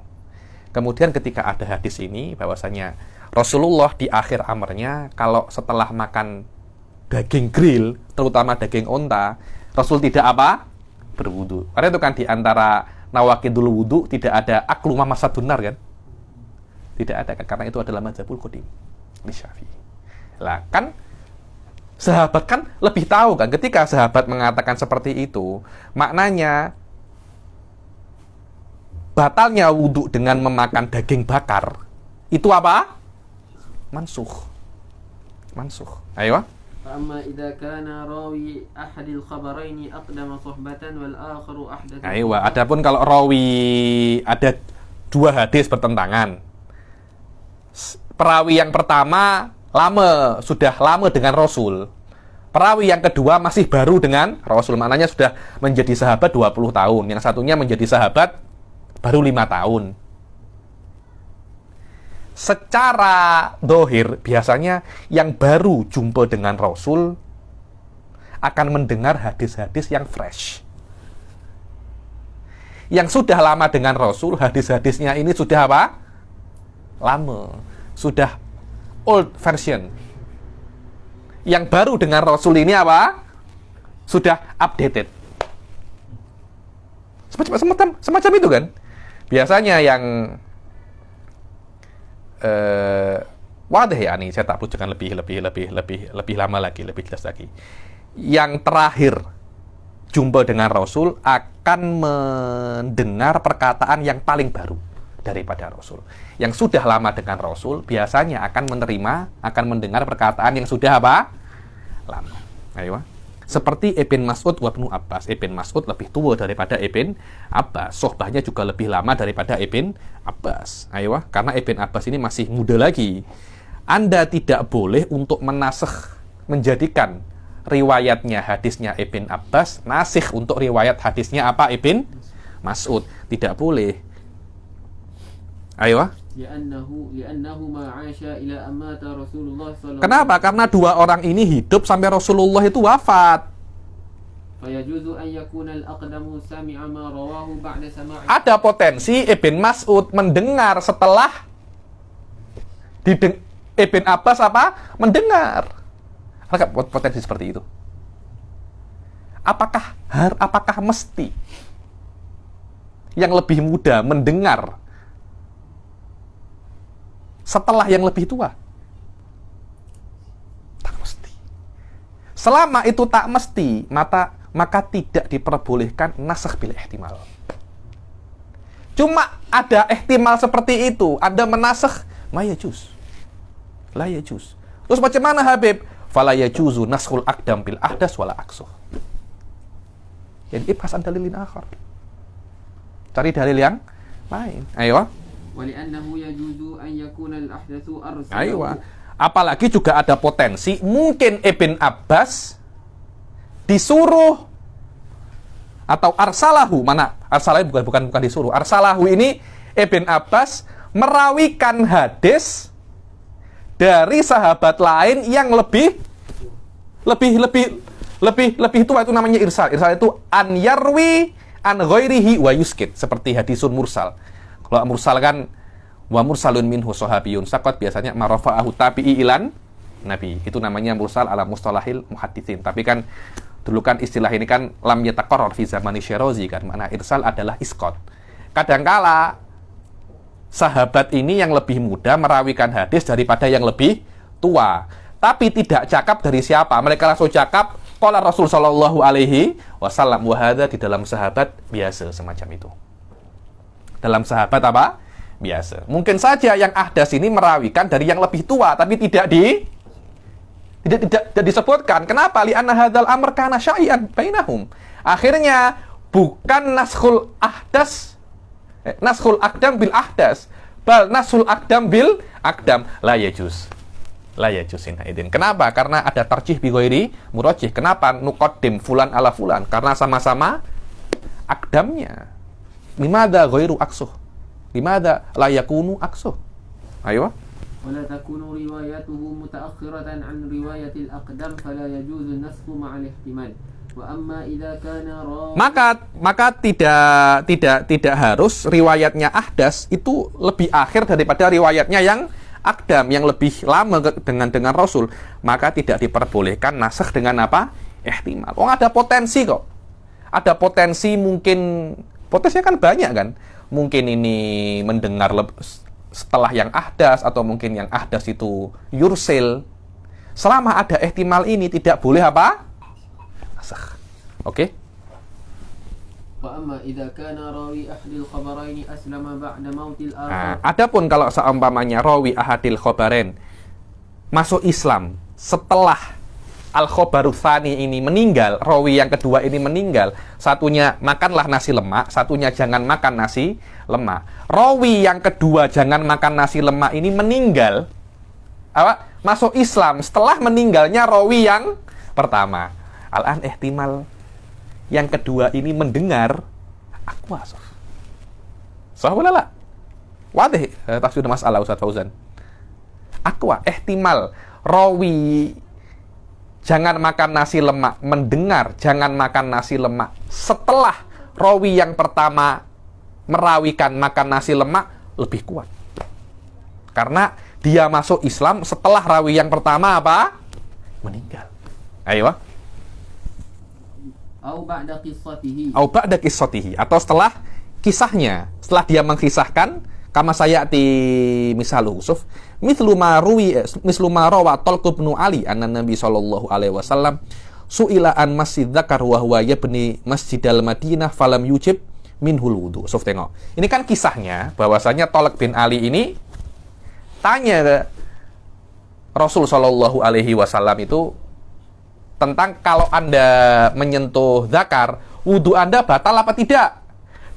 Kemudian ketika ada hadis ini, bahwasanya Rasulullah di akhir amarnya, kalau setelah makan daging grill, terutama daging unta, Rasul tidak apa? Berwudu. Karena itu kan di antara nawaqidul wudu tidak ada aklu mamasatun nar kan? Tidak ada kan? Karena itu adalah madzhabul qadim di Syafi'i. Lah kan sahabat kan lebih tahu kan, ketika sahabat mengatakan seperti itu, maknanya batalnya wudu dengan memakan daging bakar itu apa? Mansuh. Ayo. Amma idza kana rawi ahadil khabaraini aqdama suhbatan wal akharu ahdatha. Ayo, adapun kalau rawi ada dua hadis bertentangan. Perawi yang pertama sudah lama dengan Rasul. Perawi yang kedua masih baru dengan Rasul. Maknanya sudah menjadi sahabat 20 tahun. Yang satunya menjadi sahabat baru 5 tahun. Secara dohir, biasanya yang baru jumpa dengan Rasul akan mendengar hadis-hadis yang fresh. Yang sudah lama dengan Rasul, hadis-hadisnya ini sudah apa? Lama. Sudah old version. Yang baru dengan Rasul ini apa? Sudah updated. Semacam itu kan? Biasanya yang wadah ya nih, saya tak perlu jangan lebih lama lagi, lebih jelas lagi. Yang terakhir jumpa dengan Rasul akan mendengar perkataan yang paling baru daripada Rasul. Yang sudah lama dengan Rasul biasanya akan mendengar perkataan yang sudah apa? Lama. Ayo. Seperti Ibn Mas'ud wa Ibnu Abbas. Ibn Mas'ud lebih tua daripada Ibn Abbas. Sohbahnya juga lebih lama daripada Ibn Abbas. Ayo, karena Ibn Abbas ini masih muda lagi. Anda tidak boleh untuk menjadikan riwayatnya, hadisnya Ibn Abbas nasikh untuk riwayat hadisnya apa? Ibn Mas'ud. Tidak boleh. Ayo. لأنهما عاشا إلى أن مات رسول الله صلى الله عليه وسلم. Kenapa? Karena dua orang ini hidup sampai Rasulullah itu wafat. فيجوز أن يكون الأقدم سمع ما رواه بعد سماع. Ada potensi Ibn Mas'ud mendengar setelah Ibn Abbas mendengar. Ada potensi seperti itu. Apakah mesti yang lebih muda mendengar setelah yang lebih tua? Tak mesti. Selama itu tak mesti, maka tidak diperbolehkan nasakh bil ihtimal. Cuma ada ihtimal seperti itu, Anda menasakh, ma yajuz. La yajuz. Terus macam mana Habib? Fala yajuzu naskhul aqdam bil ahdas wala aksuh. Jadi ibhas an dalilin akhar. Cari dalil yang lain. Ayo. Wali'annahu yajuzu an yakuna al-ahdatsu arsalahu. Ayo. Apalagi juga ada potensi mungkin Ibn Abbas disuruh atau arsalahu, mana arsalahu bukan disuruh. Arsalahu ini Ibn Abbas merawikan hadis dari sahabat lain yang lebih tua, itu namanya irsal. Irsal itu an yarwi an ghairihi wa yuskit, seperti hadisun mursal. Kalau mursal kan wa mursalun minhu sahabiyun saqat, biasanya marafa'ahu tabi'i ilan nabi. Itu namanya mursal ala mustalahil muhadditsin. Tapi kan dulu kan istilah ini kan lam yataqarrar fi zamani Syirazi kan, makna irsal adalah isqat. Kadangkala sahabat ini yang lebih muda merawikan hadis daripada yang lebih tua, tapi tidak cakap dari siapa. Mereka langsung cakap qala Rasul sallallahu alaihi wasallam, wa hadza di dalam sahabat biasa, semacam itu. Dalam sahabat biasa. Mungkin saja yang ahdas ini merawikan dari yang lebih tua, tapi tidak disebutkan. Kenapa? Li anna hadzal amr kana syai'an bainahum. Akhirnya bukan naskhul aqdam bil ahdas, bal naskhul aqdam bil aqdam la yajuz. La yajuzin haidin. Kenapa? Karena ada tarjih bi ghairi murajjih. Kenapa nuqaddim fulan ala fulan? Karena sama-sama aqdamnya. Limadza ghairu aksuh? Limadza la yakunu aksuh? Ayo. ولا تكون روايته متأخرة عن رواية الأقدم فلا يجوز النسخ مع الاحتمال. وأما إذا كان maka tidak harus riwayatnya ahdas itu lebih akhir daripada riwayatnya yang akdam, yang lebih lama dengan Rasul, maka tidak diperbolehkan nasakh dengan ihtimal. Ada potensi kok. Ada potensi, mungkin potensinya kan banyak kan. Mungkin ini mendengar setelah yang ahdas, atau mungkin yang ahdas itu yursil. Selama ada ihtimal ini tidak boleh nasakh. Oke? Adapun kalau seumpamanya rawi ahadil khabarain masuk Islam setelah al-khabaru tsani ini meninggal, rawi yang kedua ini meninggal, satunya makanlah nasi lemak, satunya jangan makan nasi lemak. Rawi yang kedua jangan makan nasi lemak ini meninggal, masuk Islam setelah meninggalnya rawi yang pertama. Al-an ihtimal yang kedua ini mendengar aqwa. Sah wala la? Wadih tafsir masalah Ustaz Fauzan. Aqwa, ihtimal rawi jangan makan nasi lemak mendengar jangan makan nasi lemak setelah rawi yang pertama merawikan makan nasi lemak lebih kuat. Karena dia masuk Islam setelah rawi yang pertama meninggal. Ayo. Au ba'da qissatihi, atau setelah kisahnya, setelah dia mengkisahkan, kama sayati misalu Yusuf mislu ma rawa Talq bin Ali anna Nabi sallallahu alaihi wasallam su'ila an masjid dzakar wa huwa yabni Masjidal Madinah falam yujib minhul wudu. Yusuf tengok. Ini kan kisahnya bahwasanya Talq bin Ali ini tanya ke Rasul sallallahu alaihi wasallam itu tentang kalau Anda menyentuh zakar, wudu Anda batal apa tidak?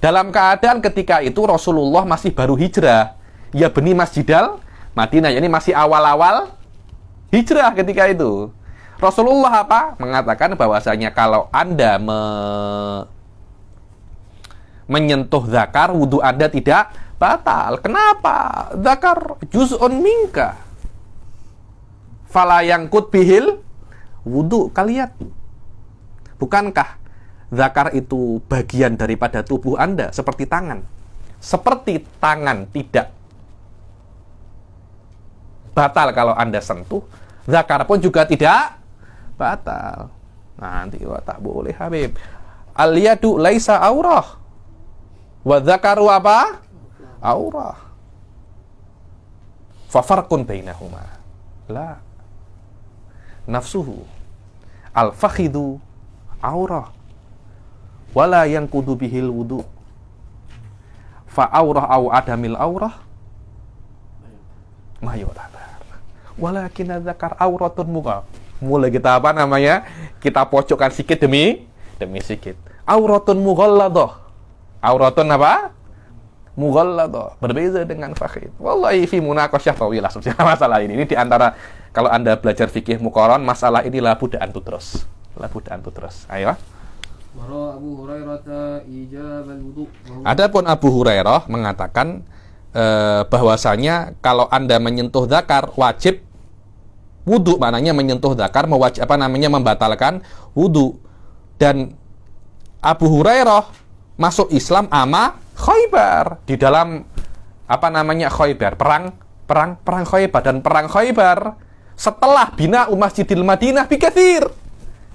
Dalam keadaan ketika itu Rasulullah masih baru hijrah. Ya beni Masjidal Madinah, ini masih awal-awal hijrah ketika itu. Rasulullah mengatakan bahwasanya kalau Anda menyentuh zakar, wudu Anda tidak batal. Kenapa? Dzakar juz'un minka. Fala yangkut bihil wudu. Kalian, bukankah zakar itu bagian daripada tubuh Anda seperti tangan? Seperti tangan tidak batal kalau Anda sentuh, zakar pun juga tidak batal. Nanti tak boleh Habib. Al-yadu laisa aurah. Wa dzakaru apa? Aurah. Fa farqun bainahuma. La. Nafsuhu al-fakhidu aurah. Wala yanqudu bihil wudu. Fa aurah au adamil aurah ma yu'tabar. Walakin dzakar auratun mughalladzah. Mulai kita apa namanya? Kita pojokkan sikit demi sikit. Auratun mughalladzah. Auratun apa? Mughalladzah. Berbeza dengan fakhid. Wallahi fi munaqasyah tawilah subhanallah masalah ini. Ini di antara kalau Anda belajar fikih muqaran, masalah ini la budda an tudras. La budda an tudras. Ayo. Adapun Abu Hurairah mengatakan bahwasanya kalau Anda menyentuh zakar wajib wudu, maknanya menyentuh zakar membatalkan wudu. Dan Abu Hurairah masuk Islam ama Khaybar, di dalam Khaybar, perang Khaybar, dan perang Khaybar setelah bina Masjidil Madinah bi katsir.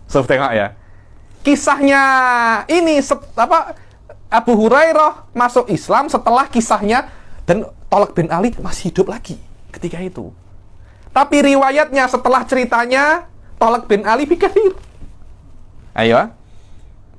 So, tengok ya. Kisahnya ini Abu Hurairah masuk Islam setelah kisahnya, dan Thalq bin Ali masih hidup lagi ketika itu. Tapi riwayatnya setelah ceritanya Thalq bin Ali bi katsir. Ayo.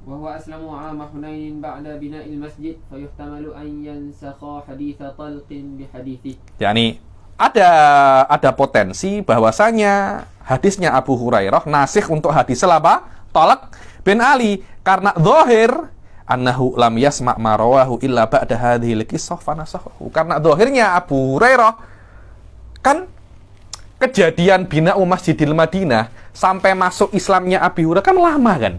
Wa huwa aslamu 'ama Hunain ba'da bina'il masjid fa yuhtamalu an yansakha hadits Thalq bi hadithi. Yani ada potensi bahwasanya hadisnya Abu Hurairah nasikh untuk hadis Thalq bin Ali, karena zahir annahu lam yasma' ma rawahu illa ba'da hadhil qissah fanasahu. Karena zahirnya Abu Hurairah kan kejadian bina Masjidil Madinah sampai masuk Islamnya Abu Hurairah kan lama kan.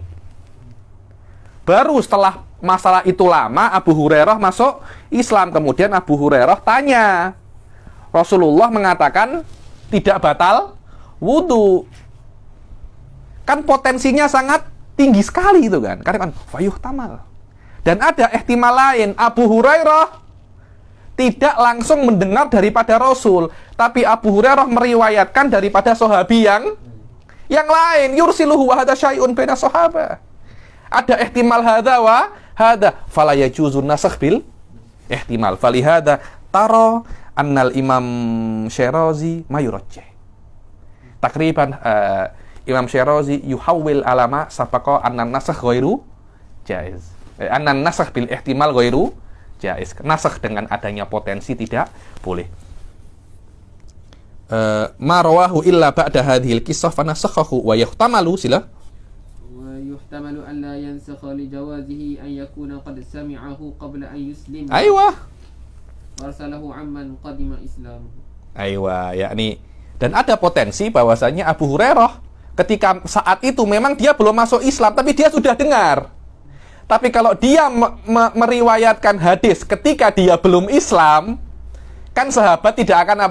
Baru setelah masalah itu lama Abu Hurairah masuk Islam. Kemudian Abu Hurairah tanya, Rasulullah mengatakan tidak batal wudu. Kan potensinya sangat tinggi sekali itu kan. Karena kan fayuh tamal. Dan ada ihtimal lain, Abu Hurairah tidak langsung mendengar daripada Rasul, tapi Abu Hurairah meriwayatkan daripada sahabi yang lain. Yursiluhu wa hadza syai'un baina sahabah. Ada ihtimal hadza wa hadza, fala yajuzun nasakh bil ihtimal. Falihada tara annal Imam Syirazi mayurajjih. Takriban Imam Syirazi yuhawwil alama sabaqa annan nasakh ghairu jaiz. Annan nasakh bil ihtimal ghairu jaiz. Nasakh dengan adanya potensi tidak boleh. Ma rawahu illa ba'da hadhil qissah fa nasakhahu wa yuhtamalu sila. Wa yuhtamalu an la yansakha li jawazihi an yakuna qad sami'ahu qabla an yuslima. Aywa. Warsalahu amman qadima Islam. Aywa, yakni, dan ada potensi bahwasanya Abu Hurairah ketika saat itu memang dia belum masuk Islam, tapi dia sudah dengar. Tapi kalau dia meriwayatkan hadis ketika dia belum Islam, kan sahabat tidak akan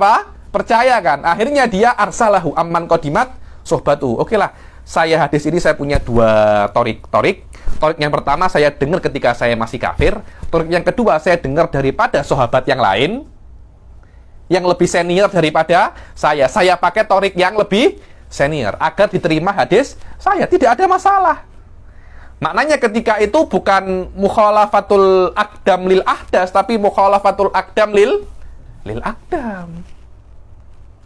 percaya kan. Akhirnya dia arsalahu amman qadimat sohbatu. Oke lah, hadis ini saya punya dua torik. Torik yang pertama saya dengar ketika saya masih kafir. Torik yang kedua saya dengar daripada sahabat yang lain yang lebih senior daripada saya. Saya pakai torik yang lebih senior agar diterima hadis saya, tidak ada masalah. Maknanya ketika itu bukan mukhalafatul aqdam lil ahdas, tapi mukhalafatul aqdam lil aqdam.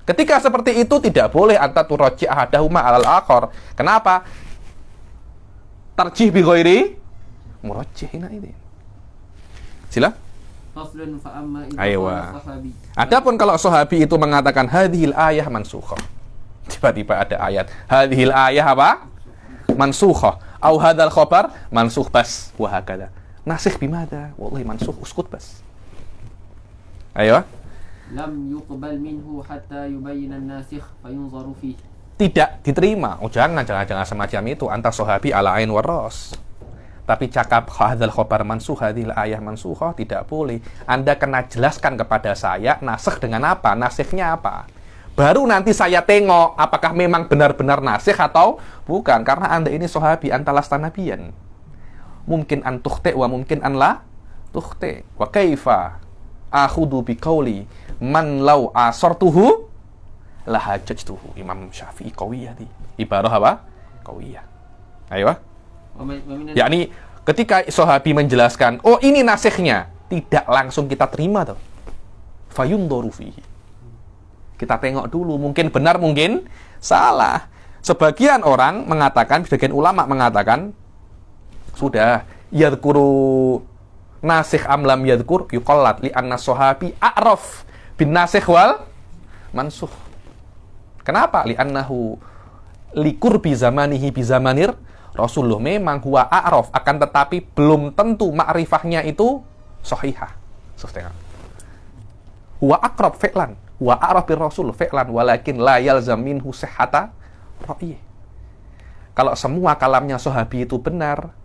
Ketika seperti itu tidak boleh anta turajji ahadahuma alal akhar. Kenapa? Tarjih bi ghairi murajjihin ini. Sila. Faslun fa amma idza Aywa. sahabi. Adapun kalau sahabi itu mengatakan hadhil ayah mansukhah. Tiba-tiba ada ayat hadhil ayah apa? Mansukhah. Au hadzal khabar mansukh bas wa hakada. Nasikh bimada? Wallahi mansukh uskut bas. Ayo. Lam yuqbal minhu hatta yubayyana an-nasikh fayunzaru fihi. Tidak diterima. Oh jangan semacam itu. Antar sahabi ala ain waras. Tapi cakap hadzal khabar mansukh, hadhil ayah mansukhah, tidak boleh. Anda kena jelaskan kepada saya nasikh dengan apa, nasikhnya apa. Baru nanti saya tengok apakah memang benar-benar nasikh atau bukan. Karena Anda ini sahabi, anta lasta nabiyan. Mungkin an tukhti wa mungkin an la tukhti. Wa kaifa akhudhu biqauli man law asartuhu lahajjatuhu. Imam Syafi'i qawiyah di. Ibarah apa? Qawiyah. Ayo. Yakni ketika sahabi menjelaskan, oh ini nasikhnya, tidak langsung kita terima tuh. Fayundoru fihi. Kita tengok dulu, mungkin benar, mungkin salah. Sebagian orang mengatakan, sebagian ulama mengatakan, sudah, yadhkuru nasikh amlam yadhkur yuqallat li'anna sahabi a'raf bin nasikh wal mansukh. Kenapa? Li'annahu liqurbi zamanihi bi zamanir Rasulullah. Memang huwa a'raf, akan tetapi belum tentu ma'rifahnya itu sahihah. Huwa aqrab fi'lan wa a'raf bir Rasul fi'lan walakin la yalzam minhu sihhata ra'yi. Kalau semua kalamnya sahabi itu benar,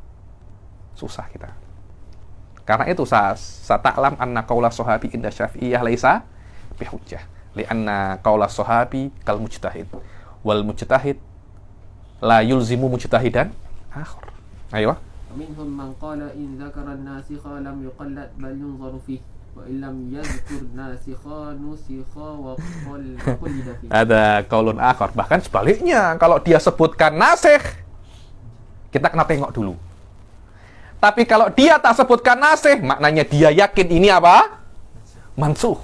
susah kita. Karena itu sata'lam anna qaula sahabi inda Syafi'iyah laisa bihujjah. Li'anna qaula sahabi kal mujtahid wal mujtahid la yulzimu mujtahidan akhar. Ayo. Minhum man qala in dzakara an-nasikha lam yuqallad bal yunzaru fihi. Ada qaulun akhar. Bahkan sebaliknya, kalau dia sebutkan nasikh, kita kena tengok dulu. Tapi kalau dia tak sebutkan nasikh, maknanya dia yakin ini apa? Mansukh.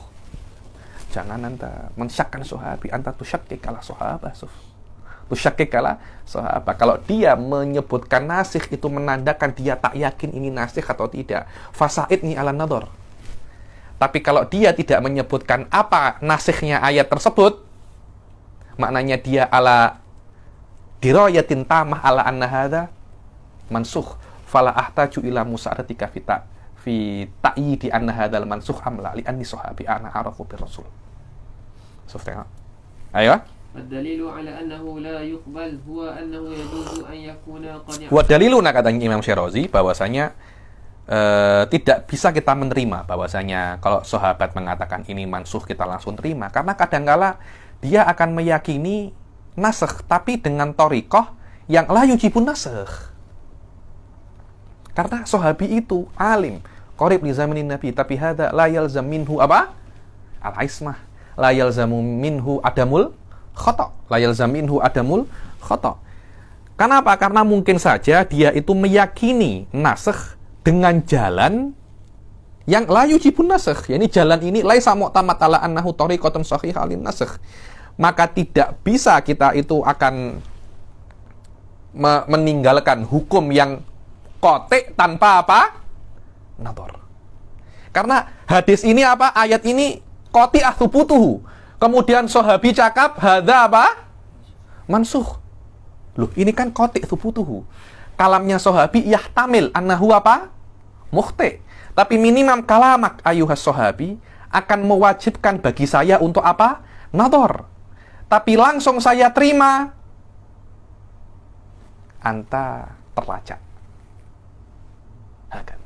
Jangan anta mensyakkan sahabi, anta tusyakkik ala sahabah. Tusyakkik ala sahabah. Kalau dia menyebutkan nasikh, itu menandakan dia tak yakin ini nasikh atau tidak. Fasaidni ala nadhar. Tapi kalau dia tidak menyebutkan apa nasikhnya ayat tersebut, maknanya dia ala dirayatin tamah ala anna hadza mansukh fala ahtaju ila musa'adatika fi ta'yidi anna hadzal mansukh amla li anni sahabi ana arafu bir rasul. Sufyan. Ayo. Ad-dalilu ala annahu la yuqbal huwa annahu yajuzu an yakuna qad. Wa daliluna, katanya Imam Syirazi, bahwasanya tidak bisa kita menerima bahwasanya kalau sahabat mengatakan ini mansukh kita langsung terima, karena kadangkala dia akan meyakini nasikh tapi dengan thariqah yang la yujibun nasikh. Karena sahabi itu alim, qarib li zamanin nabi, tapi hadza la yalzam minhu apa? Al-ismah, la yalzamu minhu adamul khata, la yalzam minhu adamul khata. Kenapa? Karena mungkin saja dia itu meyakini nasikh dengan jalan yang la yujibun nasikh. Yani jalan ini laisa mu'tamad ala annahu thariqatun shahihah lin nasikh. Maka tidak bisa kita itu akan meninggalkan hukum yang qati' tanpa apa? Nadhar. Karena hadis ini apa? Ayat ini qati'ah thubutuhu. Kemudian sahabi cakap hadza apa? Mansukh. Loh, ini kan qati' thubutuhu. Kalamnya sahabi yahtamil annahu apa? Mukhti. Tapi minimum kalamak ayuhas sahabi akan mewajibkan bagi saya untuk apa? Nadhar. Tapi langsung saya terima, anta terlacak.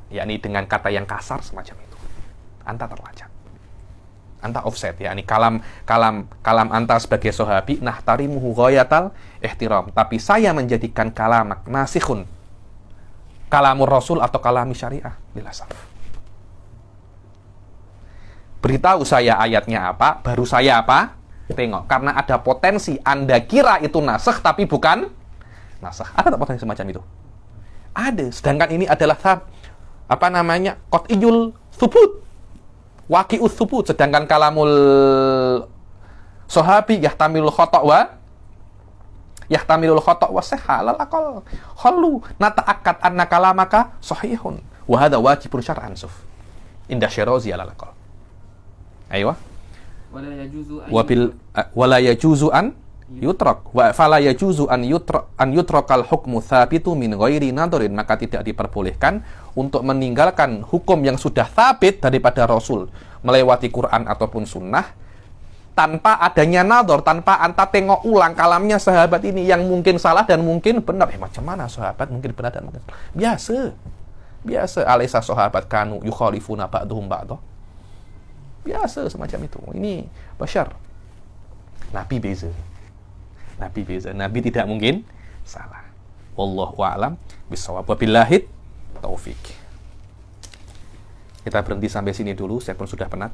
Yakni dengan kata yang kasar semacam itu. Anta terlacak. Anta offset, yakni kalam anta sebagai sahabi nahtarimuhu ghayatal ihtiram. Tapi saya menjadikan kalamak nasikhun, kalamur Rasul atau kalami syariah lilasaf. Beritahu saya ayatnya apa, baru saya apa? Tengok. Karena ada potensi Anda kira itu nasikh tapi bukan nasikh. Ada tak potensi semacam itu? Ada. Sedangkan ini adalah qat'iyul thubut, waqi'us thubut. Sedangkan kalamul sahabi yahtamilul khata' wa sihha lal aqal khallu nata'akkad anna kalamaka sahihun wa hadha wajibun syar'an suf inda Syirazi alal aqal. Ayo. Wala yajuzu an yutrak wa fala yajuzu an yutrakal hukmu tsabitu min ghairi nadharin. Maka tidak diperbolehkan untuk meninggalkan hukum yang sudah tsabit daripada Rasul melewati Quran ataupun sunnah tanpa adanya nador, tanpa anta tengok ulang kalamnya sahabat ini yang mungkin salah dan mungkin benar. Macam mana sahabat mungkin benar dan mungkin salah? Biasa. Alaysa sahabat kanu yukhalifuna ba'duhum ba'dah. Biasa semacam itu. Ini bashar. Nabi beza. Nabi tidak mungkin salah. Wallahu a'lam bishawab. Wabillahi taufik. Kita berhenti sampai sini dulu, saya pun sudah penat.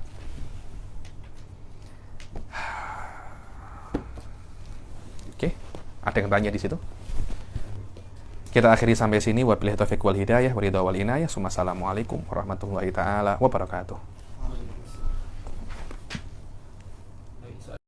Oke, ada yang tanya di situ? Kita akhiri sampai sini. Wabillahi taufiq wal hidayah, waridha wal inayah. Assalamualaikum warahmatullahi taala wabarakatuh.